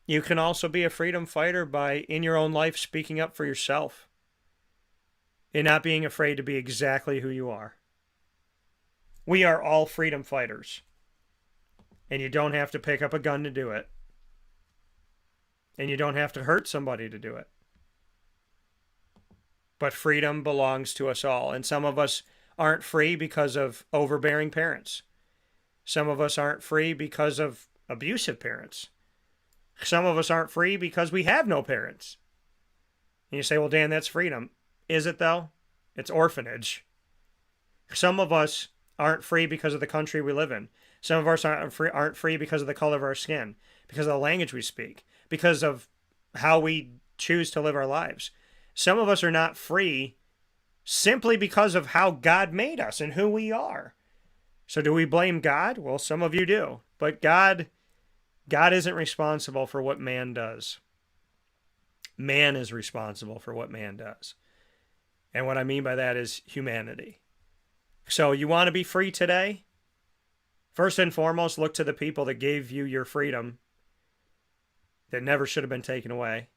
you can also be a freedom fighter by, in your own life, speaking up for yourself and not being afraid to be exactly who you are. We are all freedom fighters. And you don't have to pick up a gun to do it. And you don't have to hurt somebody to do it. But freedom belongs to us all. And some of us aren't free because of overbearing parents. Some of us aren't free because of abusive parents. Some of us aren't free because we have no parents. And you say, well, Dan, that's freedom. Is it, though? It's orphanage. Some of us aren't free because of the country we live in. Some of us aren't free because of the color of our skin, because of the language we speak, because of how we choose to live our lives. Some of us are not free simply because of how God made us and who we are. So do we blame God? Well, some of you do. But God isn't responsible for what man does. Man is responsible for what man does. And what I mean by that is humanity. So you want to be free today? First and foremost, look to the people that gave you your freedom that never should have been taken away.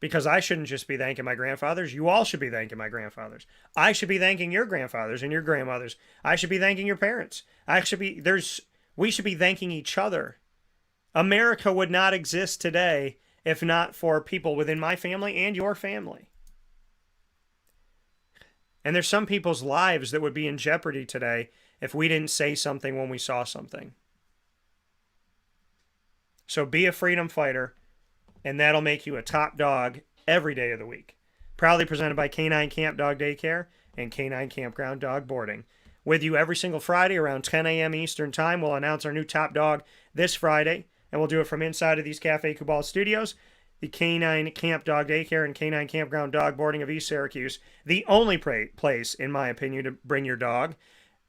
Because I shouldn't just be thanking my grandfathers. You all should be thanking my grandfathers. I should be thanking your grandfathers and your grandmothers. I should be thanking your parents. We should be thanking each other. America would not exist today if not for people within my family and your family. And there's some people's lives that would be in jeopardy today if we didn't say something when we saw something. So be a freedom fighter, and that'll make you a top dog every day of the week. Proudly presented by K9 Camp Dog Daycare and K9 Campground Dog Boarding. With you every single Friday around 10 a.m. Eastern Time. We'll announce our new top dog this Friday, and we'll do it from inside of these Cafe Kubal studios. The K9 Camp Dog Daycare and K9 Campground Dog Boarding of East Syracuse. The only place, in my opinion, to bring your dog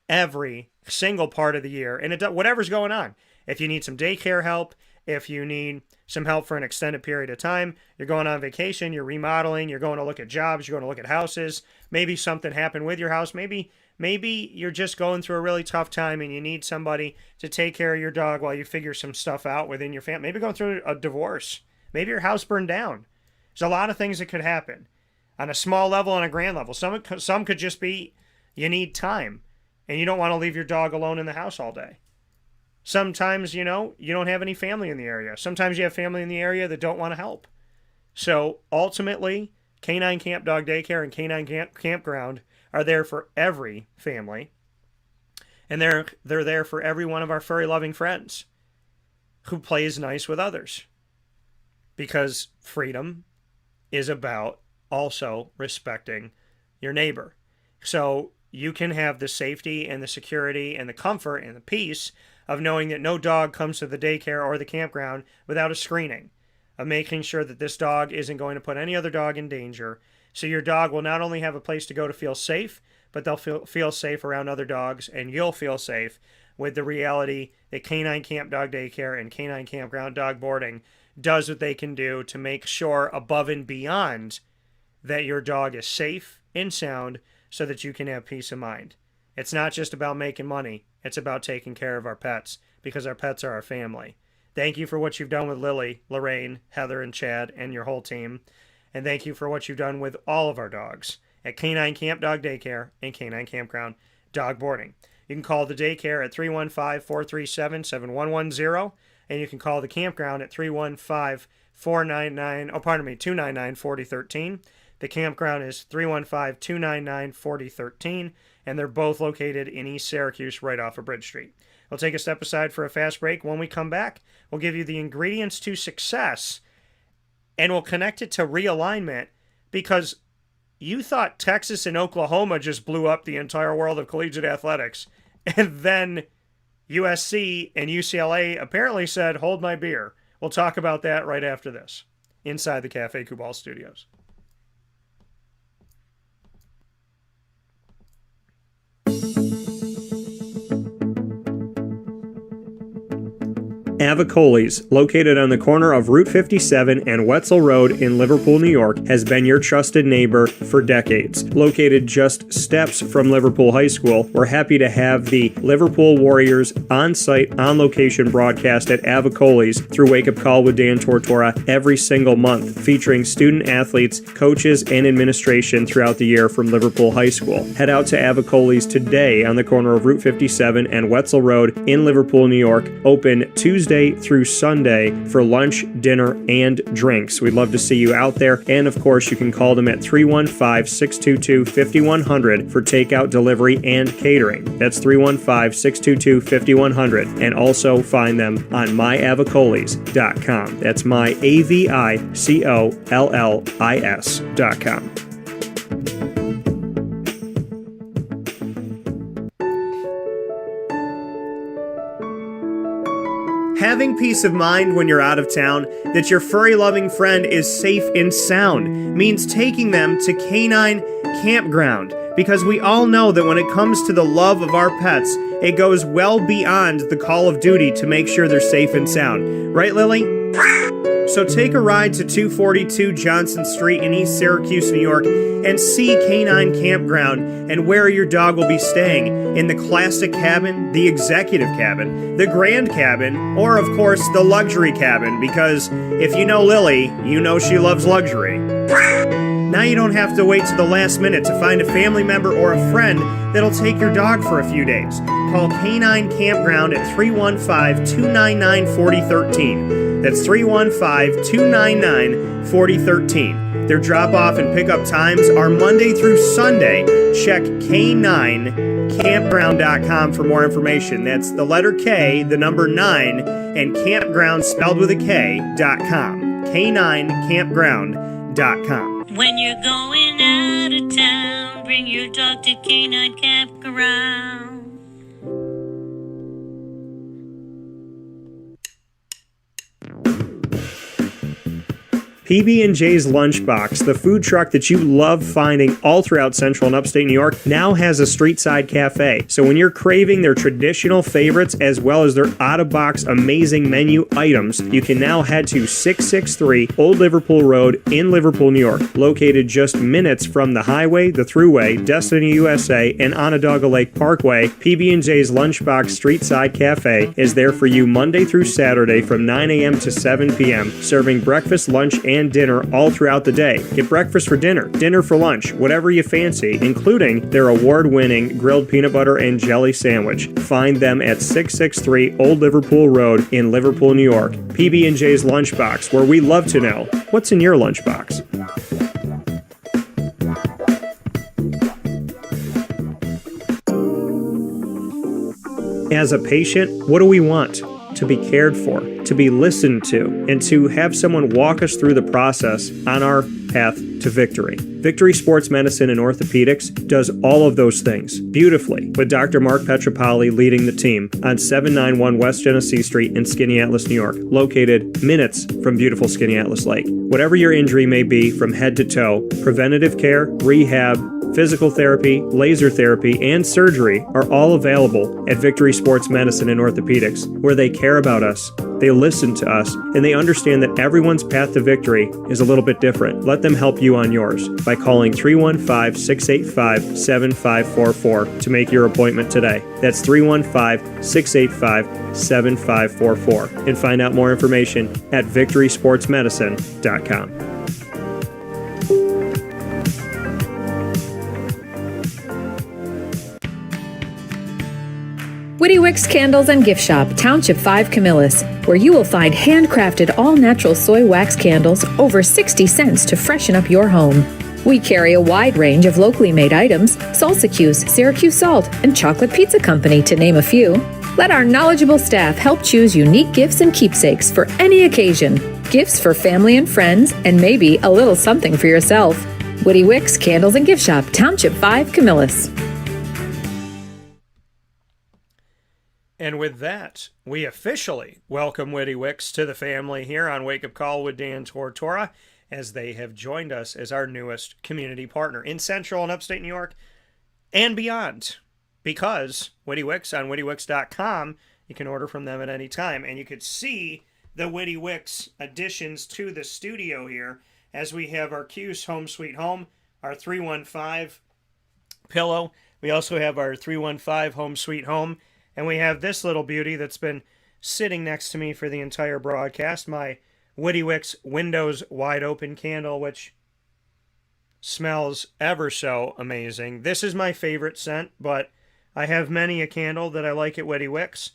every single part of the year. And whatever's going on. If you need some daycare help, if you need some help for an extended period of time, you're going on vacation, you're remodeling, you're going to look at jobs, you're going to look at houses, maybe something happened with your house, maybe Maybe you're just going through a really tough time and you need somebody to take care of your dog while you figure some stuff out within your family. Maybe going through a divorce. Maybe your house burned down. There's a lot of things that could happen on a small level and a grand level. Some could just be you need time and you don't want to leave your dog alone in the house all day. Sometimes, you don't have any family in the area. Sometimes you have family in the area that don't want to help. So ultimately, Canine Camp Dog Daycare and Canine Campground are there for every family. And they're there for every one of our furry loving friends who plays nice with others. Because freedom is about also respecting your neighbor. So you can have the safety and the security and the comfort and the peace of knowing that no dog comes to the daycare or the campground without a screening, of making sure that this dog isn't going to put any other dog in danger. So your dog will not only have a place to go to feel safe, but they'll feel safe around other dogs, and you'll feel safe with the reality that Canine Camp Dog Daycare and Canine Campground Dog Boarding does what they can do to make sure above and beyond that your dog is safe and sound so that you can have peace of mind. It's not just about making money. It's about taking care of our pets because our pets are our family. Thank you for what you've done with Lily, Lorraine, Heather, and Chad, and your whole team. And thank you for what you've done with all of our dogs at Canine Camp Dog Daycare and Canine Campground Dog Boarding. You can call the daycare at 315-437-7110, and you can call the campground at 299-4013. The campground is 315-299-4013, and they're both located in East Syracuse, right off of Bridge Street. We'll take a step aside for a fast break. When we come back, we'll give you the ingredients to success, and we'll connect it to realignment, because you thought Texas and Oklahoma just blew up the entire world of collegiate athletics, and then USC and UCLA apparently said, hold my beer. We'll talk about that right after this, inside the Cafe Kubal studios. Avicolli's, located on the corner of Route 57 and Wetzel Road in Liverpool, New York, has been your trusted neighbor for decades. Located just steps from Liverpool High School, we're happy to have the Liverpool Warriors on-site, on-location broadcast at Avicolli's through Wake Up Call with Dan Tortora every single month, featuring student athletes, coaches, and administration throughout the year from Liverpool High School. Head out to Avicolli's today on the corner of Route 57 and Wetzel Road in Liverpool, New York, open Tuesday through Sunday for lunch, dinner, and drinks. We'd love to see you out there. And of course, you can call them at 315-622-5100 for takeout, delivery, and catering. That's 315-622-5100. And also find them on myavicollis.com. That's myavicollis.com. Having peace of mind when you're out of town that your furry-loving friend is safe and sound means taking them to Canine Campground, because we all know that when it comes to the love of our pets, it goes well beyond the call of duty to make sure they're safe and sound. Right, Lily? So take a ride to 242 Johnson Street in East Syracuse, New York, and see Canine Campground and where your dog will be staying, in the classic cabin, the executive cabin, the grand cabin, or of course the luxury cabin, because if you know Lily, you know she loves luxury. Now you don't have to wait to the last minute to find a family member or a friend that'll take your dog for a few days. Call Canine Campground at 315-299-4013. That's 315-299-4013. Their drop-off and pickup times are Monday through Sunday. Check K9campground.com for more information. That's the letter K, the number 9, and campground spelled with a K.com. K9campground.com. When you're going out of town, bring your dog to Canine Campground. PB&J's Lunchbox, the food truck that you love finding all throughout Central and Upstate New York, now has a street-side cafe. So when you're craving their traditional favorites as well as their out-of-box amazing menu items, you can now head to 663 Old Liverpool Road in Liverpool, New York, located just minutes from the highway, the Thruway, Destiny USA, and Onondaga Lake Parkway. PB&J's Lunchbox Street-Side Cafe is there for you Monday through Saturday from 9 a.m. to 7 p.m., serving breakfast, lunch, and dinner all throughout the day. Get breakfast for dinner, dinner for lunch, whatever you fancy, including their award-winning grilled peanut butter and jelly sandwich. Find them at 663 Old Liverpool Road in Liverpool, New York. PB&J's Lunchbox, where we love to know what's in your lunchbox. As a patient, what do we want? To be cared for, to be listened to, and to have someone walk us through the process on our path to victory. Victory Sports Medicine and Orthopedics does all of those things beautifully, with Dr. Mark Petropoli leading the team on 791 West Genesee Street in Skaneateles, New York, located minutes from beautiful Skaneateles Lake. Whatever your injury may be from head to toe, preventative care, rehab, physical therapy, laser therapy, and surgery are all available at Victory Sports Medicine and Orthopedics, where they care about us, they listen to us, and they understand that everyone's path to victory is a little bit different. Let them help you on yours by calling 315-685-7544 to make your appointment today. That's 315-685-7544. And find out more information at victorysportsmedicine.com. Witty Wicks Candles and Gift Shop, Township 5 Camillus, where you will find handcrafted all-natural soy wax candles over 60 cents to freshen up your home. We carry a wide range of locally made items, Salsa Q's, Syracuse Salt, and Chocolate Pizza Company, to name a few. Let our knowledgeable staff help choose unique gifts and keepsakes for any occasion. Gifts for family and friends, and maybe a little something for yourself. Witty Wicks Candles and Gift Shop, Township 5 Camillus. And with that, we officially welcome Witty Wicks to the family here on Wake Up Call with Dan Tortora, as they have joined us as our newest community partner in Central and Upstate New York and beyond. Because Witty Wicks on wittywicks.com, you can order from them at any time. And you could see the Witty Wicks additions to the studio here, as we have our Q's Home Sweet Home, our 315 pillow. We also have our 315 Home Sweet Home. And we have this little beauty that's been sitting next to me for the entire broadcast, my Witty Wicks Windows Wide Open candle, which smells ever so amazing. This is my favorite scent, but I have many a candle that I like at Witty Wicks.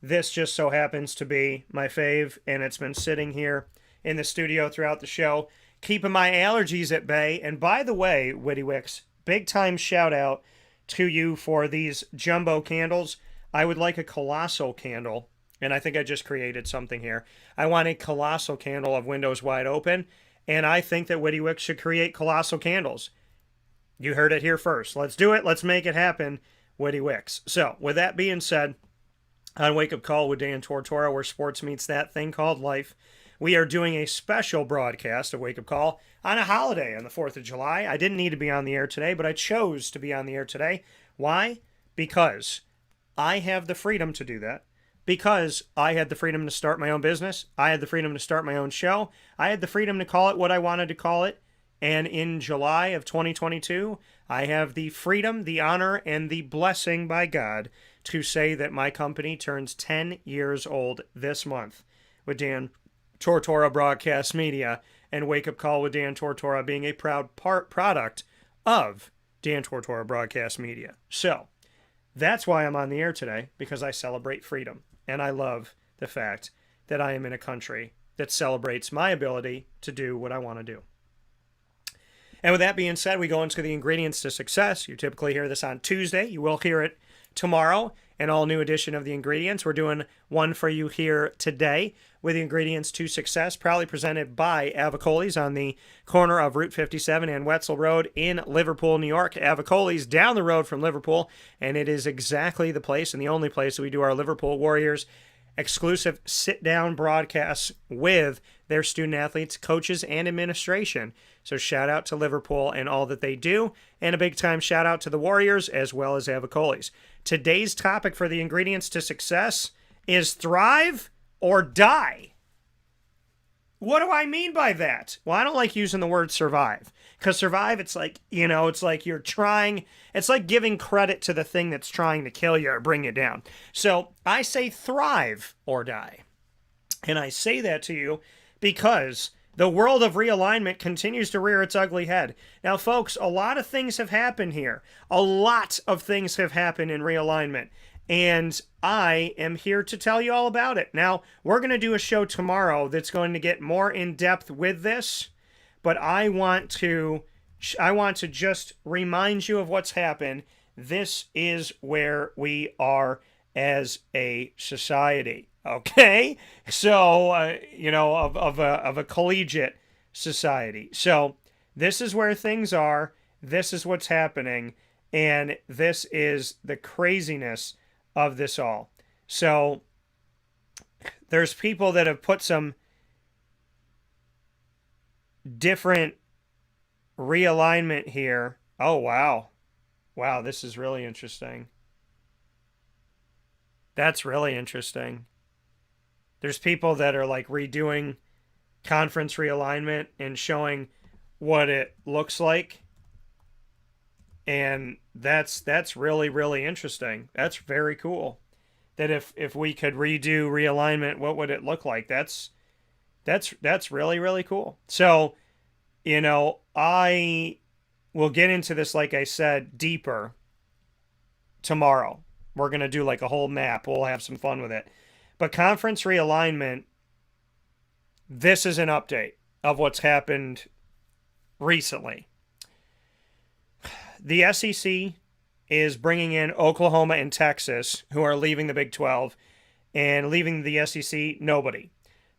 This just so happens to be my fave, and it's been sitting here in the studio throughout the show, keeping my allergies at bay. And by the way, Witty Wicks, big time shout out to you for these jumbo candles. I would like a colossal candle, and I think I just created something here. I want a colossal candle of Windows Wide Open, and I think that Witty Wicks should create colossal candles. You heard it here first. Let's do it. Let's make it happen, Witty Wicks. So, with that being said, on Wake Up Call with Dan Tortora, where sports meets that thing called life, we are doing a special broadcast of Wake Up Call on a holiday on the 4th of July. I didn't need to be on the air today, but I chose to be on the air today. Why? Because I have the freedom to do that, because I had the freedom to start my own business. I had the freedom to start my own show. I had the freedom to call it what I wanted to call it. And in July of 2022, I have the freedom, the honor, and the blessing by God to say that my company turns 10 years old this month, with Dan Tortora Broadcast Media and Wake Up Call with Dan Tortora being a proud product of Dan Tortora Broadcast Media. So, that's why I'm on the air today, because I celebrate freedom. And I love the fact that I am in a country that celebrates my ability to do what I want to do. And with that being said, we go into the ingredients to success. You typically hear this on Tuesday. You will hear it tomorrow, an all-new edition of the ingredients. We're doing one for you here today with the ingredients to success, proudly presented by Avicolli's on the corner of Route 57 and Wetzel Road in Liverpool, New York. Avicolli's down the road from Liverpool, and it is exactly the place and the only place that we do our Liverpool Warriors exclusive sit-down broadcasts with their student athletes, coaches, and administration. So shout out to Liverpool and all that they do, and a big-time shout out to the Warriors as well as Avicolli's. Today's topic for the ingredients to success is thrive or die. What do I mean by that? Well, I don't like using the word survive, because survive, it's like, it's like you're trying, it's like giving credit to the thing that's trying to kill you or bring you down. So I say thrive or die. And I say that to you because the world of realignment continues to rear its ugly head. Now, folks, a lot of things have happened here. A lot of things have happened in realignment. And I am here to tell you all about it. Now, we're going to do a show tomorrow that's going to get more in depth with this, but I want to just remind you of what's happened. This is where we are as a society. Okay? So, of a collegiate society. So, this is where things are. This is what's happening. And this is the craziness of this all. So there's people that have put some different realignment here. Oh, wow. Wow, this is really interesting. That's really interesting. There's people that are like redoing conference realignment and showing what it looks like. And that's really, really interesting. That's very cool. That if we could redo realignment, what would it look like? That's really, really cool. So, I will get into this, like I said, deeper tomorrow. We're going to do like a whole map. We'll have some fun with it. But conference realignment, this is an update of what's happened recently. The SEC is bringing in Oklahoma and Texas, who are leaving the Big 12, and leaving the SEC, nobody.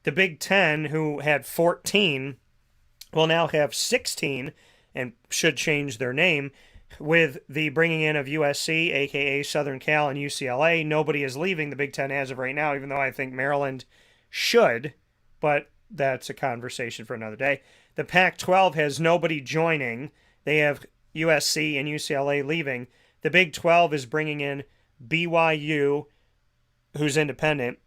The Big 10, who had 14, will now have 16, and should change their name, with the bringing in of USC, a.k.a. Southern Cal, and UCLA. Nobody is leaving the Big 10 as of right now, even though I think Maryland should, but that's a conversation for another day. The Pac-12 has nobody joining. They have USC and UCLA leaving. The Big 12 is bringing in BYU, who's independent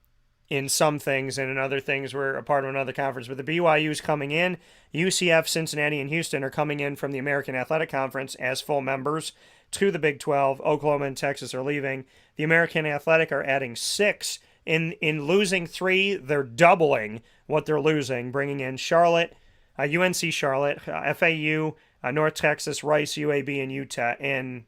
in some things, and in other things we're a part of another conference. But the BYU is coming in. UCF, Cincinnati, and Houston are coming in from the American Athletic Conference as full members to the Big 12. Oklahoma and Texas are leaving. The American Athletic are adding 6. In losing 3, they're doubling what they're losing, bringing in Charlotte, UNC Charlotte, FAU, North Texas, Rice, UAB, and Utah, and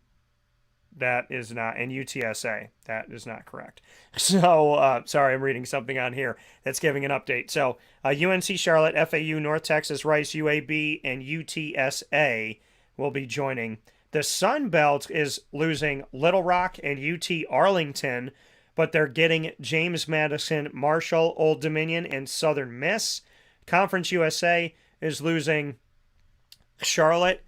that is not, and UTSA. That is not correct. So, sorry, I'm reading something on here that's giving an update. So, UNC Charlotte, FAU, North Texas, Rice, UAB, and UTSA will be joining. The Sun Belt is losing Little Rock and UT Arlington, but they're getting James Madison, Marshall, Old Dominion, and Southern Miss. Conference USA is losing Charlotte,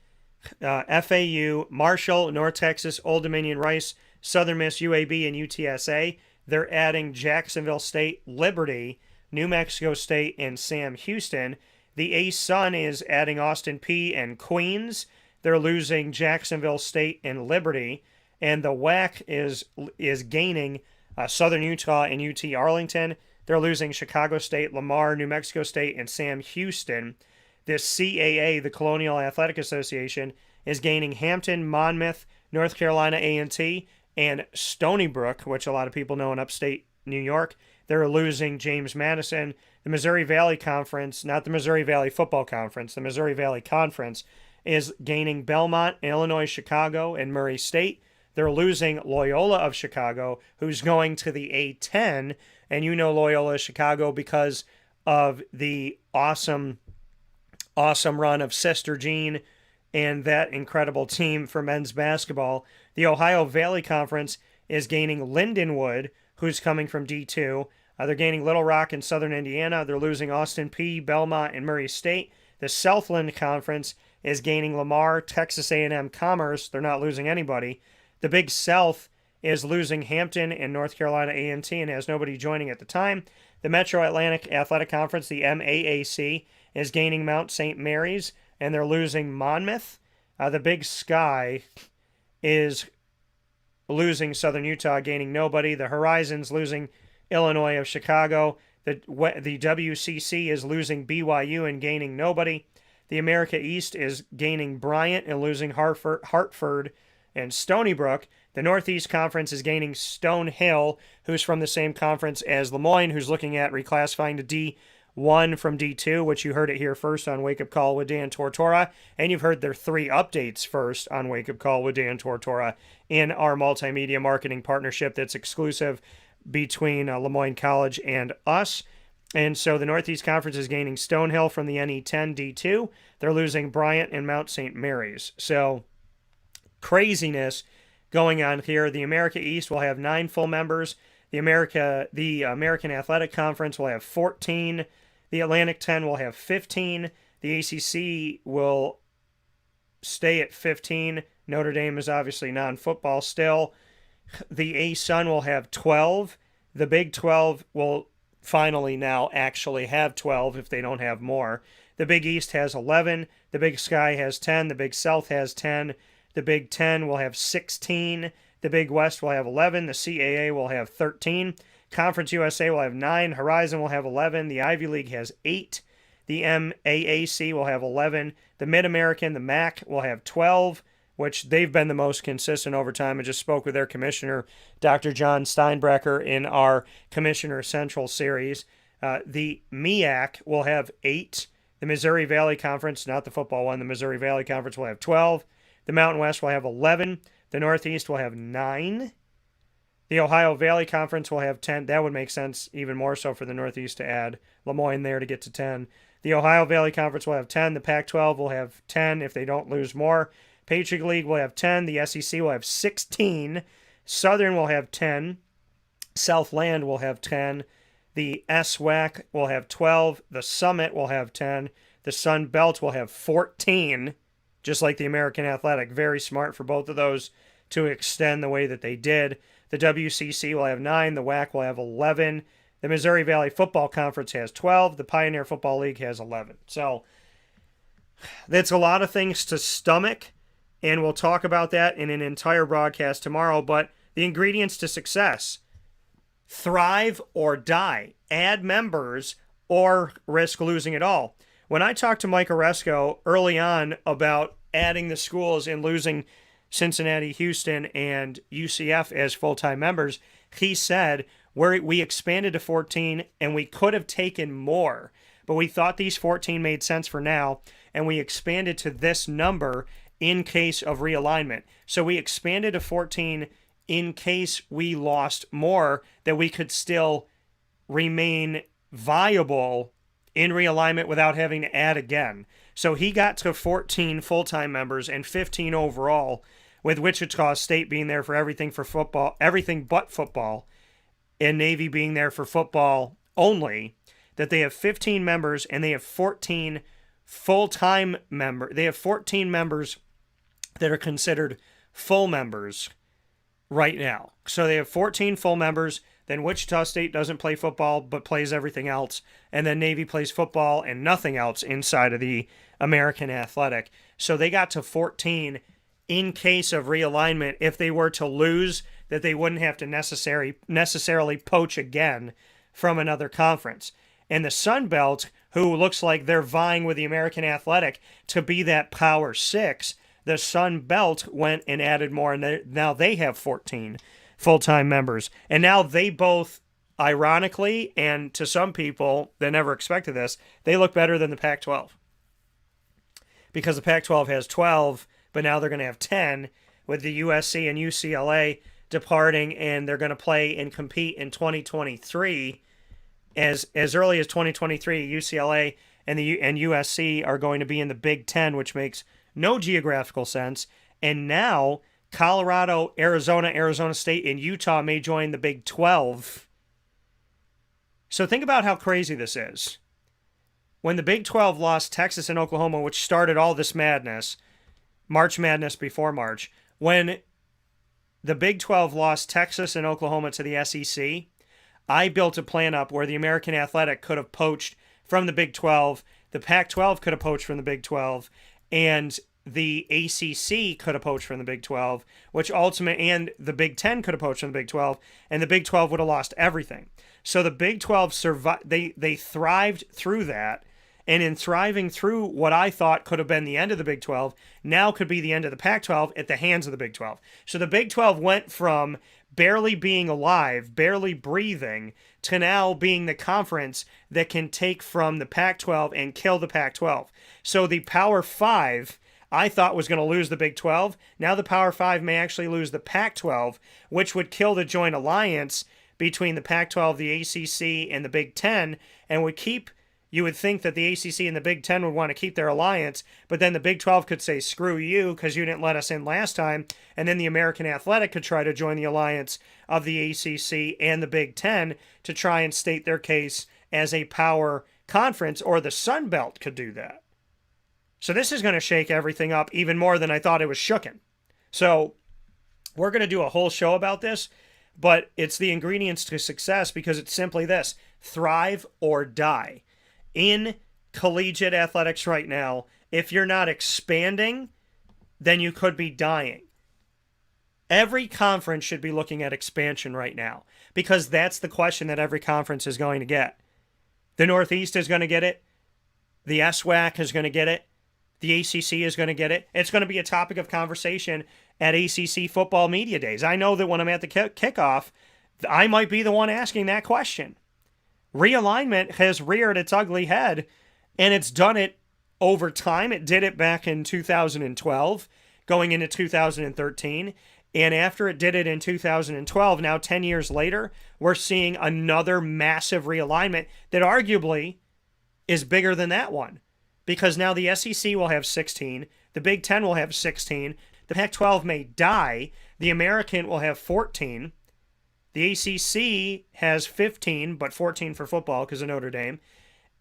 FAU, Marshall, North Texas, Old Dominion, Rice, Southern Miss, UAB, and UTSA. They're adding Jacksonville State, Liberty, New Mexico State, and Sam Houston. The A-Sun is adding Austin P and Queens. They're losing Jacksonville State and Liberty. And the WAC is gaining Southern Utah and UT Arlington. They're losing Chicago State, Lamar, New Mexico State, and Sam Houston. This CAA, the Colonial Athletic Association, is gaining Hampton, Monmouth, North Carolina A&T, and Stony Brook, which a lot of people know in upstate New York. They're losing James Madison. The Missouri Valley Conference, not the Missouri Valley Football Conference, the Missouri Valley Conference, is gaining Belmont, Illinois, Chicago, and Murray State. They're losing Loyola of Chicago, who's going to the A10, and you know Loyola Chicago because of the awesome run of Sister Jean and that incredible team for men's basketball. The Ohio Valley Conference is gaining Lindenwood, who's coming from D2. They're gaining Little Rock and Southern Indiana. They're losing Austin P, Belmont, and Murray State. The Southland Conference is gaining Lamar, Texas A&M, Commerce. They're not losing anybody. The Big South is losing Hampton and North Carolina A&T and has nobody joining at the time. The Metro Atlantic Athletic Conference, the MAAC, is gaining Mount St. Mary's, and they're losing Monmouth. The Big Sky is losing Southern Utah, gaining nobody. The Horizons losing Illinois of Chicago. The WCC is losing BYU and gaining nobody. The America East is gaining Bryant and losing Hartford and Stony Brook. The Northeast Conference is gaining Stonehill, who's from the same conference as Lemoyne, who's looking at reclassifying to D1 from D2, which you heard it here first on Wake Up Call with Dan Tortora. And you've heard their 3 updates first on Wake Up Call with Dan Tortora in our multimedia marketing partnership that's exclusive between Lemoyne College and us. And so the Northeast Conference is gaining Stonehill from the NE10 D2. They're losing Bryant and Mount St. Mary's. So craziness going on here. The America East will have 9 full members. The American Athletic Conference will have 14. The Atlantic 10 will have 15. The ACC will stay at 15. Notre Dame is obviously non-football still. The A-Sun will have 12. The Big 12 will finally now actually have 12 if they don't have more. The Big East has 11. The Big Sky has 10. The Big South has 10. The Big 10 will have 16. The Big West will have 11. The CAA will have 13. Conference USA will have 9. Horizon will have 11. The Ivy League has 8. The MAAC will have 11. The Mid-American, the MAC, will have 12, which they've been the most consistent over time. I just spoke with their commissioner, Dr. John Steinbrecher, in our Commissioner Central series. The MEAC will have 8. The Missouri Valley Conference, not the football one, the Missouri Valley Conference will have 12. The Mountain West will have 11. The Northeast will have 9. The Ohio Valley Conference will have 10. That would make sense even more so for the Northeast to add Lemoyne there to get to 10. The Ohio Valley Conference will have 10. The Pac-12 will have 10 if they don't lose more. Patriot League will have 10. The SEC will have 16. Southern will have 10. Southland will have 10. The SWAC will have 12. The Summit will have 10. The Sun Belt will have 14, just like the American Athletic. Very smart for both of those to extend the way that they did. The WCC will have 9. The WAC will have 11. The Missouri Valley Football Conference has 12. The Pioneer Football League has 11. So that's a lot of things to stomach, and we'll talk about that in an entire broadcast tomorrow. But the ingredients to success: thrive or die. Add members or risk losing it all. When I talked to Mike Oresco early on about adding the schools and losing Cincinnati, Houston, and UCF as full-time members, he said we expanded to 14 and we could have taken more, but we thought these 14 made sense for now, and we expanded to this number in case of realignment. So we expanded to 14 in case we lost more, that we could still remain viable in realignment without having to add again. So he got to 14 full-time members and 15 overall, with Wichita State being there for everything but football, and Navy being there for football only. That they have 15 members and they have 14 full-time members. They have 14 members that are considered full members right now. So they have 14 full members. Then Wichita State doesn't play football but plays everything else. And then Navy plays football and nothing else inside of the American Athletic. So they got to 14 in case of realignment. If they were to lose, that they wouldn't have to necessarily poach again from another conference. And the Sun Belt, who looks like they're vying with the American Athletic to be that Power 6, the Sun Belt went and added more, and now they have 14 full-time members. And now they both, ironically, and to some people that never expected this, they look better than the Pac-12. Because the Pac-12 has 12, but now they're going to have 10, with the USC and UCLA departing, and they're going to play and compete in 2023. As early as 2023, UCLA and USC are going to be in the Big Ten, which makes no geographical sense. And now Colorado, Arizona State, and Utah may join the Big 12. So think about how crazy this is. When the Big 12 lost Texas and Oklahoma, which started all this madness, March Madness before March, when the Big 12 lost Texas and Oklahoma to the SEC, I built a plan up where the American Athletic could have poached from the Big 12, the Pac-12 could have poached from the Big 12, and the ACC could have poached from the Big 12, and the Big 10 could have poached from the Big 12, and the Big 12 would have lost everything. So the Big 12 survived. They thrived through that, and in thriving through what I thought could have been the end of the Big 12, now could be the end of the Pac-12 at the hands of the Big 12. So the Big 12 went from barely being alive, barely breathing, to now being the conference that can take from the Pac-12 and kill the Pac-12. So the Power 5, I thought, was going to lose the Big 12. Now the Power 5 may actually lose the Pac-12, which would kill the joint alliance between the Pac-12, the ACC, and the Big 10, and would keep... You would think that the ACC and the Big 10 would want to keep their alliance, but then the Big 12 could say, screw you, because you didn't let us in last time, and then the American Athletic could try to join the alliance of the ACC and the Big 10 to try and state their case as a power conference, or the Sun Belt could do that. So this is going to shake everything up even more than I thought it was shooken. So we're going to do a whole show about this, but it's the ingredients to success, because it's simply this: thrive or die. In collegiate athletics right now, if you're not expanding, then you could be dying. Every conference should be looking at expansion right now, because that's the question that every conference is going to get. The Northeast is going to get it. The SWAC is going to get it. The ACC is going to get it. It's going to be a topic of conversation at ACC football media days. I know that when I'm at the kickoff, I might be the one asking that question. Realignment has reared its ugly head, and it's done it over time. It did it back in 2012, going into 2013, and after it did it in 2012, now 10 years later, we're seeing another massive realignment that arguably is bigger than that one, because now the SEC will have 16, the Big 10 will have 16, the Pac-12 may die, the American will have 14, the ACC has 15, but 14 for football because of Notre Dame.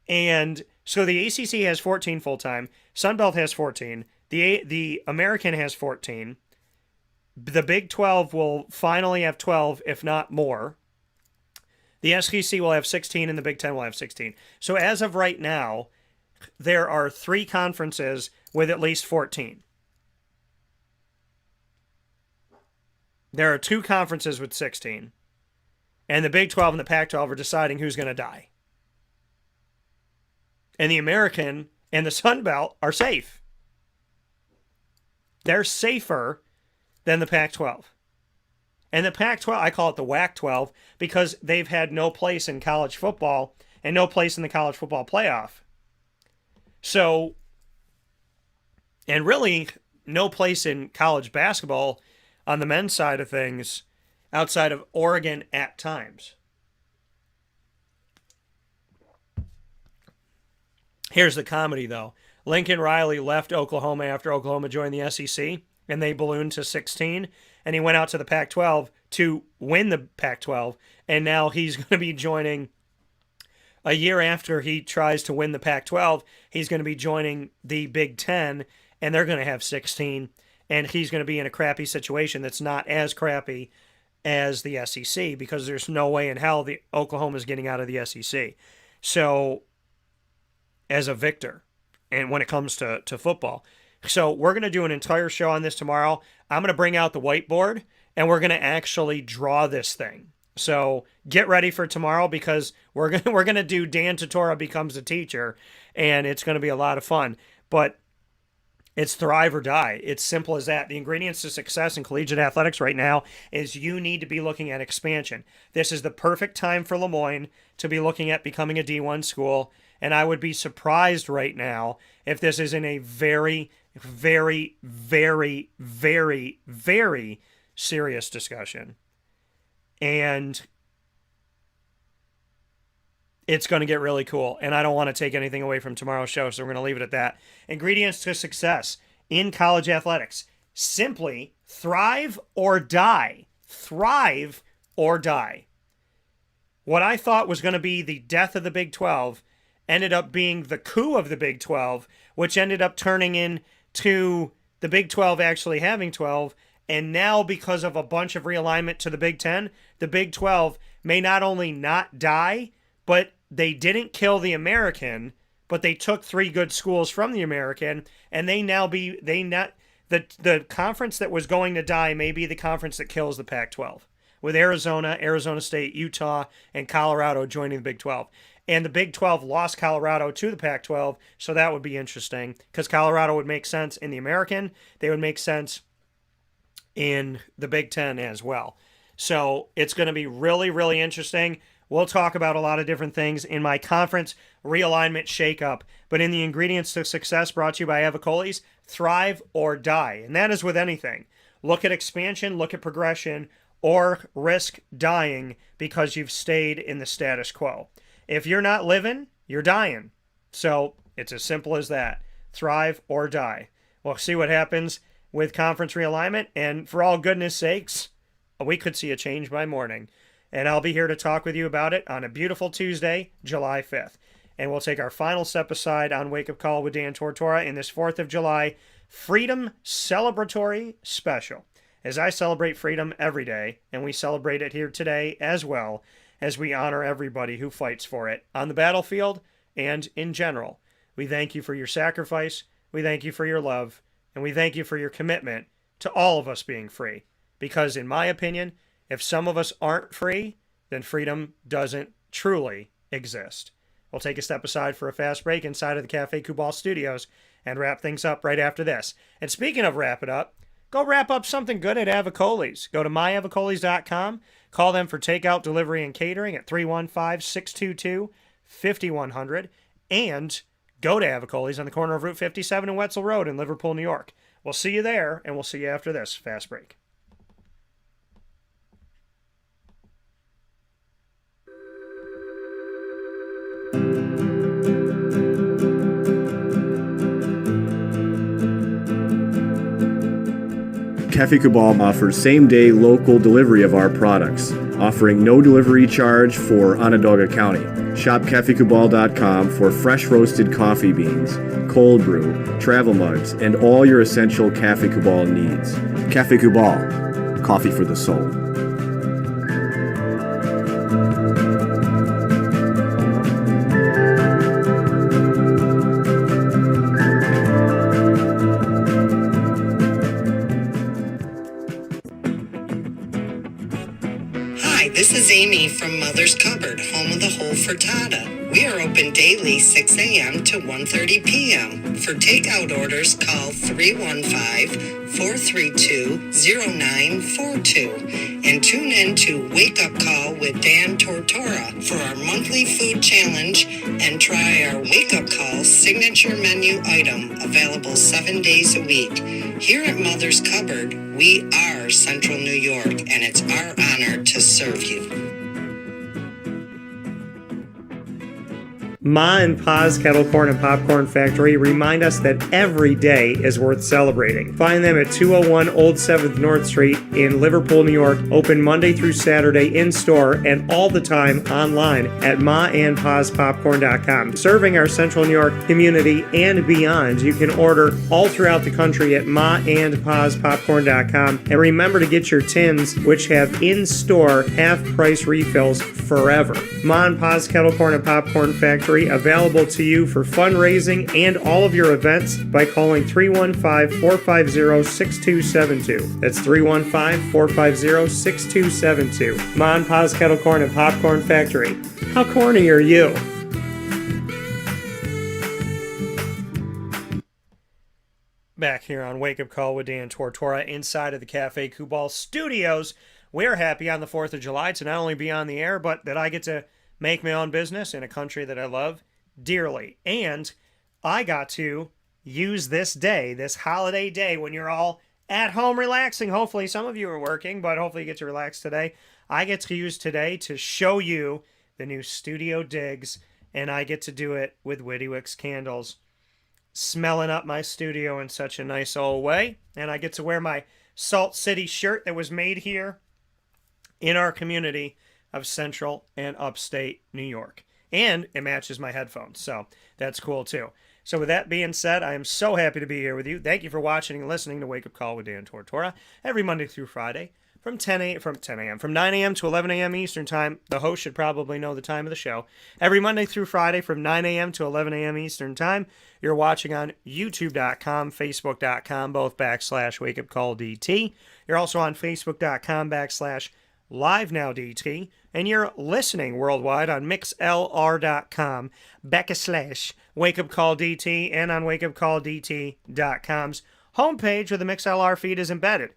And so the ACC has 14 full-time. Sun Belt has 14. The American has 14. The Big 12 will finally have 12, if not more. The SEC will have 16, and the Big 10 will have 16. So as of right now, there are 3 conferences with at least 14. There are 2 conferences with 16. And the Big 12 and the Pac-12 are deciding who's going to die. And the American and the Sun Belt are safe. They're safer than the Pac-12. And the Pac-12, I call it the WAC-12, because they've had no place in college football and no place in the college football playoff. So, and really no place in college basketball on the men's side of things, outside of Oregon at times. Here's the comedy, though. Lincoln Riley left Oklahoma after Oklahoma joined the SEC, and they ballooned to 16, and he went out to the Pac-12 to win the Pac-12, and now he's going to be joining, a year after he tries to win the Pac-12, he's going to be joining the Big 10, and they're going to have 16, and he's going to be in a crappy situation that's not as crappy as the SEC, because there's no way in hell the Oklahoma's getting out of the SEC. So, as a victor, and when it comes to football. So we're going to do an entire show on this tomorrow. I'm going to bring out the whiteboard, and we're going to actually draw this thing. So get ready for tomorrow, because we're going to do Dan Tortora Becomes a Teacher, and it's going to be a lot of fun. But it's thrive or die. It's simple as that. The ingredients to success in collegiate athletics right now is you need to be looking at expansion. This is the perfect time for Lemoyne to be looking at becoming a D1 school, and I would be surprised right now if this isn't a very, very, very, very, very serious discussion. And it's going to get really cool, and I don't want to take anything away from tomorrow's show, so we're going to leave it at that. Ingredients to success in college athletics. Simply thrive or die. Thrive or die. What I thought was going to be the death of the Big 12 ended up being the coup of the Big 12, which ended up turning into the Big 12 actually having 12, And now, because of a bunch of realignment to the Big Ten, the Big 12 may not only not die, but they didn't kill the American, but they took 3 good schools from the American, and the conference that was going to die may be the conference that kills the Pac-12, with Arizona, Arizona State, Utah, and Colorado joining the Big 12. And the Big 12 lost Colorado to the Pac-12, so that would be interesting, because Colorado would make sense in the American. They would make sense in the Big Ten as well. So it's going to be really, really interesting. We'll talk about a lot of different things in my conference realignment shakeup. But in the ingredients to success brought to you by Avicolli's, thrive or die. And that is with anything. Look at expansion, look at progression, or risk dying because you've stayed in the status quo. If you're not living, you're dying. So it's as simple as that. Thrive or die. We'll see what happens with conference realignment. And for all goodness sakes, we could see a change by morning. And I'll be here to talk with you about it on a beautiful Tuesday, July 5th. And we'll take our final step aside on Wake Up Call with Dan Tortora in this 4th of July Freedom Celebratory Special. As I celebrate freedom every day, and we celebrate it here today as well, as we honor everybody who fights for it on the battlefield and in general. We thank you for your sacrifice, we thank you for your love, and we thank you for your commitment to all of us being free. Because in my opinion, if some of us aren't free, then freedom doesn't truly exist. We'll take a step aside for a fast break inside of the Café Kubal studios and wrap things up right after this. And speaking of wrap it up, go wrap up something good at Avicolli's. Go to myavicollis.com. Call them for takeout, delivery, and catering at 315-622-5100. And go to Avicolli's on the corner of Route 57 and Wetzel Road in Liverpool, New York. We'll see you there, and we'll see you after this fast break. Café Kubal offers same-day local delivery of our products, offering no delivery charge for Onondaga County. Shop cafekubal.com for fresh roasted coffee beans, cold brew, travel mugs, and all your essential Café Kubal needs. Café Kubal, coffee for the soul. This is Amy from Mother's Cupboard, home of the whole frittata. We are open daily 6 a.m. to 1:30 p.m. For takeout orders, call 315-432-0942 and tune in to Wake Up Call with Dan Tortora for our monthly food challenge and try our Wake Up Call signature menu item available 7 days a week. Here at Mother's Cupboard, we are Central New York, and it's our honor to serve you. Ma and Pa's Kettle Corn and Popcorn Factory remind us that every day is worth celebrating. Find them at 201 Old 7th North Street in Liverpool, New York. Open Monday through Saturday in-store and all the time online at maandpaspopcorn.com. Serving our Central New York community and beyond, you can order all throughout the country at maandpaspopcorn.com. And remember to get your tins, which have in-store half-price refills forever. Ma and Pa's Kettle Corn and Popcorn Factory, available to you for fundraising and all of your events by calling 315-450-6272. That's 315-450-6272. Ma and Pa's Kettle Corn and Popcorn Factory. How corny are you? Back here on Wake Up Call with Dan Tortora inside of the Café Kubal studios. We're happy on the 4th of July to not only be on the air, but that I get to make my own business in a country that I love dearly. And I got to use this day, this holiday day, when you're all at home relaxing. Hopefully some of you are working, but hopefully you get to relax today. I get to use today to show you the new studio digs, and I get to do it with Witty Wicks Candles. Smelling up my studio in such a nice old way. And I get to wear my Salt City shirt that was made here in our community of Central and Upstate New York. And it matches my headphones, so that's cool too. So with that being said, I am so happy to be here with you. Thank you for watching and listening to Wake Up Call with Dan Tortora every Monday through Friday from 9 a.m. to 11 a.m. Eastern Time. The host should probably know the time of the show. Every Monday through Friday from 9 a.m. to 11 a.m. Eastern Time. You're watching on YouTube.com, Facebook.com, both /WakeUpCallDT. You're also on Facebook.com /LiveNowDT. And you're listening worldwide on MixLR.com /WakeUpCallDT and on WakeUpCallDT.com's homepage where the MixLR feed is embedded.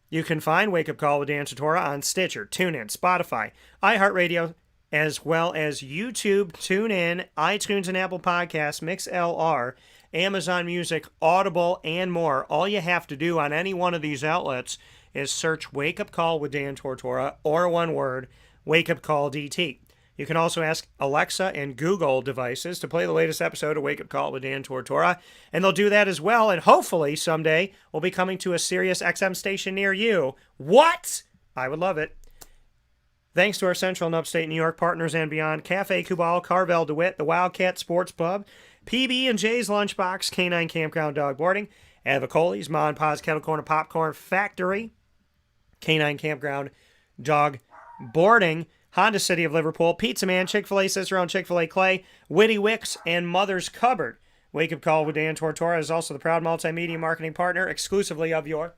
You can find Wake Up Call with Dan Tortora on Stitcher, TuneIn, Spotify, iHeartRadio, as well as YouTube, TuneIn, iTunes and Apple Podcasts, MixLR, Amazon Music, Audible, and more. All you have to do on any one of these outlets is search Wake Up Call with Dan Tortora, or one word, Wake Up Call DT. You can also ask Alexa and Google devices to play the latest episode of Wake Up Call with Dan Tortora, and they'll do that as well, and hopefully someday we'll be coming to a Sirius XM station near you. What? I would love it. Thanks to our Central and Upstate New York partners and beyond, Cafe Kubal, Carvel DeWitt, the Wildcat Sports Pub, PB&J's Lunchbox, Canine Campground Dog Boarding, Avicolli's, Ma and Pa's Kettle Corn and Popcorn Factory, Canine Campground Dog Boarding, Honda City of Liverpool, Pizza Man, Chick-fil-A Cicero and Chick-fil-A Clay, Witty Wicks, and Mother's Cupboard. Wake Up Call with Dan Tortora is also the proud multimedia marketing partner exclusively of your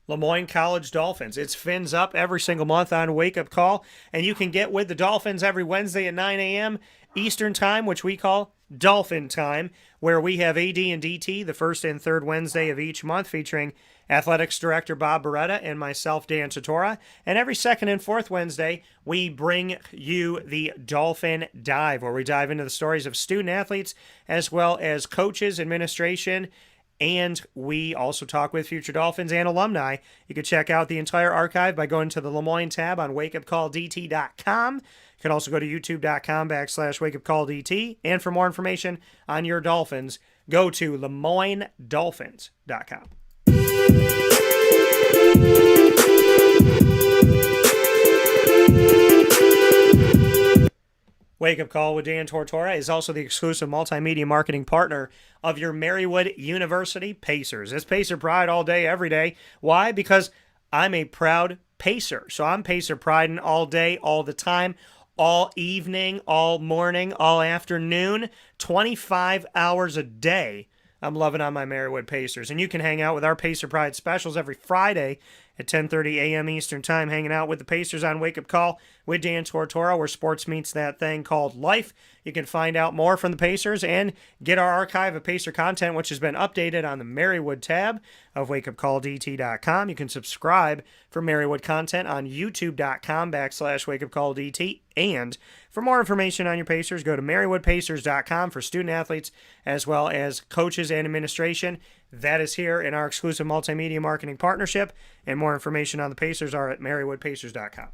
Lemoyne College Dolphins. It's Fins Up every single month on Wake Up Call, and you can get with the Dolphins every Wednesday at 9 a.m. Eastern Time, which we call Dolphin Time, where we have AD and DT the first and third Wednesday of each month, featuring Athletics Director Bob Beretta and myself, Dan Tortora. And every second and fourth Wednesday, we bring you the Dolphin Dive, where we dive into the stories of student athletes as well as coaches, administration, and we also talk with future Dolphins and alumni. You can check out the entire archive by going to the Lemoyne tab on wakeupcalldt.com. You can also go to youtube.com /wakeupcalldt. And for more information on your Dolphins, go to LeMoyneDolphins.com. Wake Up Call with Dan Tortora is also the exclusive multimedia marketing partner of your Marywood University Pacers. It's Pacer Pride all day, every day. Why? Because I'm a proud Pacer. So I'm Pacer Pride all day, all the time, all evening, all morning, all afternoon, 25 hours a day. I'm loving on my Marywood Pacers. And you can hang out with our Pacer Pride specials every Friday at 10:30 a.m. Eastern Time, hanging out with the Pacers on Wake Up Call with Dan Tortora, where sports meets that thing called life. You can find out more from the Pacers and get our archive of Pacer content, which has been updated on the Marywood tab of wakeupcalldt.com. You can subscribe for Marywood content on youtube.com /wakeupcalldt. And for more information on your Pacers, go to marywoodpacers.com for student athletes as well as coaches and administration. That is here in our exclusive multimedia marketing partnership. And more information on the Pacers are at marywoodpacers.com.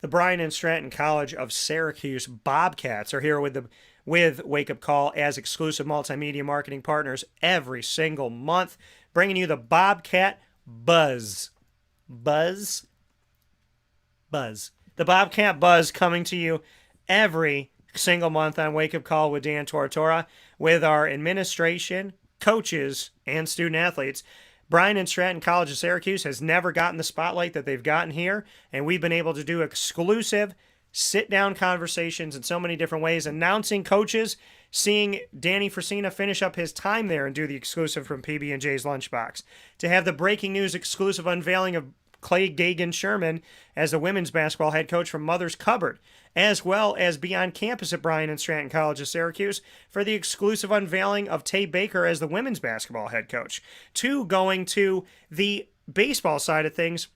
The Bryan and Stratton College of Syracuse Bobcats are here with Wake Up Call as exclusive multimedia marketing partners every single month, bringing you the Bobcat Buzz. Buzz. The Bobcat Buzz coming to you every single month on Wake Up Call with Dan Tortora with our administration, coaches, and student athletes. Bryan and Stratton College of Syracuse has never gotten the spotlight that they've gotten here, and we've been able to do exclusive sit-down conversations in so many different ways, announcing coaches, seeing Danny Frisina finish up his time there and do the exclusive from PB&J's Lunchbox, to have the breaking news exclusive unveiling of Clay Gagan-Sherman as the women's basketball head coach from Mother's Cupboard, as well as be on campus at Bryan and Stratton College of Syracuse for the exclusive unveiling of Tay Baker as the women's basketball head coach, to going to the baseball side of things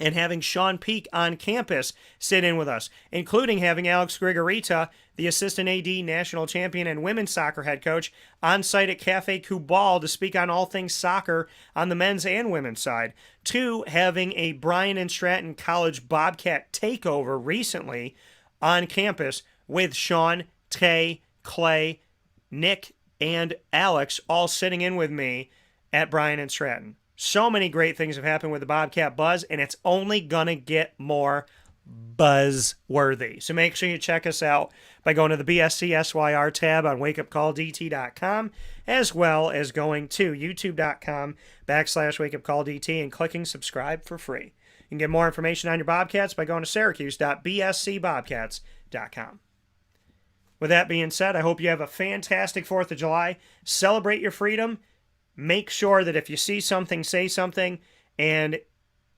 and having Sean Peak on campus sit in with us, including having Alex Grigorita, the assistant AD national champion and women's soccer head coach, on site at Cafe Kubal to speak on all things soccer on the men's and women's side. 2, having a Bryan and Stratton College Bobcat takeover recently on campus with Sean, Tay, Clay, Nick, and Alex all sitting in with me at Bryan and Stratton. So many great things have happened with the Bobcat Buzz, and it's only going to get more buzz-worthy. So make sure you check us out by going to the BSC-SYR tab on wakeupcalldt.com, as well as going to youtube.com/wakeupcalldt and clicking subscribe for free. You can get more information on your Bobcats by going to syracuse.bscbobcats.com. With that being said, I hope you have a fantastic 4th of July. Celebrate your freedom. Make sure that if you see something, say something. And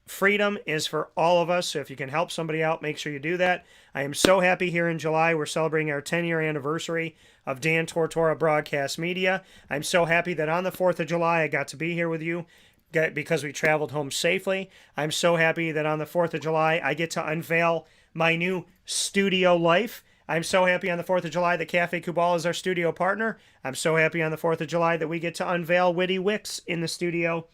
freedom is for all of us. So if you can help somebody out, make sure you do that. I am so happy here in July. We're celebrating our 10-year anniversary of Dan Tortora Broadcast Media. I'm so happy that on the 4th of July, I got to be here with you because we traveled home safely. I'm so happy that on the 4th of July, I get to unveil my new studio life. I'm so happy on the 4th of July that Cafe Kubal is our studio partner. I'm so happy on the 4th of July that we get to unveil Witty Wicks in the studio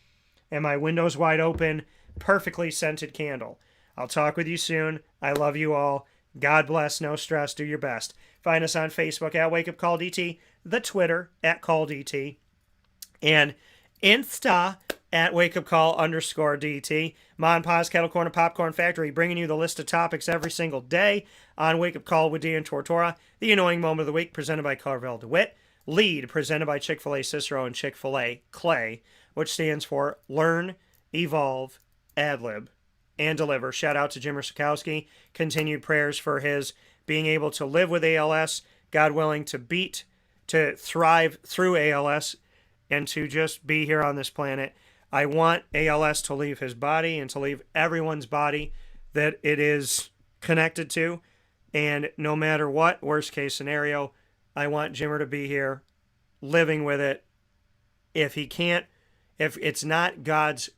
and my windows wide open, perfectly scented candle. I'll talk with you soon. I love you all. God bless. No stress. Do your best. Find us on Facebook at Wake Up Call DT, the Twitter at Call DT, and Insta at wakeupcall_DT. Ma and Pa's Kettle Corn and Popcorn Factory, bringing you the list of topics every single day on Wake Up Call with Dan Tortora. The Annoying Moment of the Week, presented by Carvel DeWitt. Lead, presented by Chick-fil-A Cicero and Chick-fil-A Clay, which stands for Learn, Evolve, Ad-lib, and Deliver. Shout out to Jimmer Sikowski. Continued prayers for his being able to live with ALS, God willing to thrive through ALS, and to just be here on this planet. I want ALS to leave his body and to leave everyone's body that it is connected to. And no matter what, worst case scenario, I want Jimmer to be here living with it. If it's not God's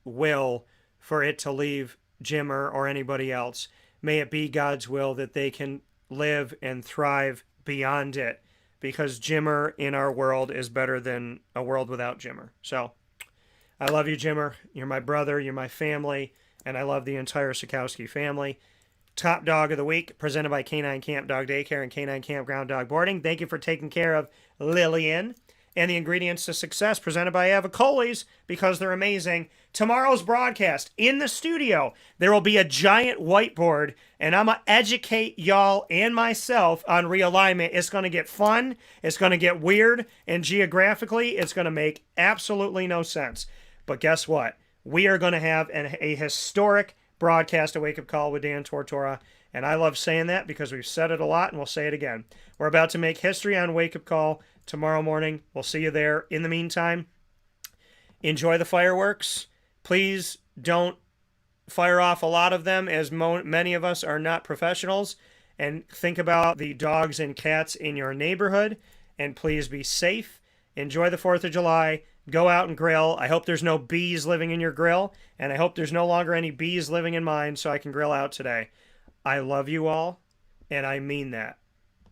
will for it to leave Jimmer or anybody else, may it be God's will that they can live and thrive beyond it, because Jimmer in our world is better than a world without Jimmer. So I love you, Jimmer. You're my brother. You're my family. And I love the entire Sikowski family. Top Dog of the Week, presented by Canine Kamp Dog Daycare and Canine Campground Dog Boarding. Thank you for taking care of Lillian. And the Ingredients to Success, presented by Avicolli's, because they're amazing. Tomorrow's broadcast, in the studio, there will be a giant whiteboard, and I'm going to educate y'all and myself on realignment. It's going to get fun, it's going to get weird, and geographically, it's going to make absolutely no sense. But guess what? We are going to have a historic broadcast of Wake Up Call with Dan Tortora, and I love saying that because we've said it a lot, and we'll say it again. We're about to make history on Wake Up Call tomorrow morning. We'll see you there. In the meantime, enjoy the fireworks. Please don't fire off a lot of them, as many of us are not professionals. And think about the dogs and cats in your neighborhood. And please be safe. Enjoy the 4th of July. Go out and grill. I hope there's no bees living in your grill. And I hope there's no longer any bees living in mine, so I can grill out today. I love you all, and I mean that.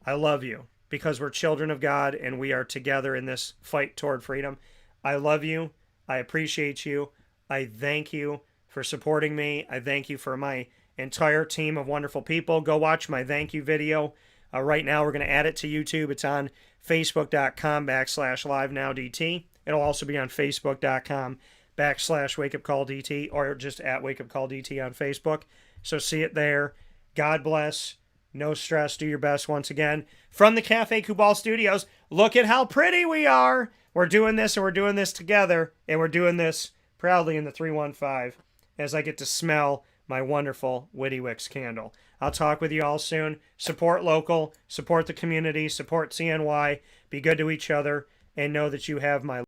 I love you, because we're children of God, and we are together in this fight toward freedom. I love you. I appreciate you. I thank you for supporting me. I thank you for my entire team of wonderful people. Go watch my thank you video. Right now, we're going to add it to YouTube. It's on facebook.com/livenowdt. It'll also be on facebook.com/wakeupcalldt, or just at wakeupcalldt on Facebook. So see it there. God bless. No stress. Do your best once again. From the Cafe Kubal Studios, look at how pretty we are. We're doing this, and we're doing this together, and we're doing this proudly in the 315 as I get to smell my wonderful Witty Wicks candle. I'll talk with you all soon. Support local, support the community, support CNY, be good to each other, and know that you have my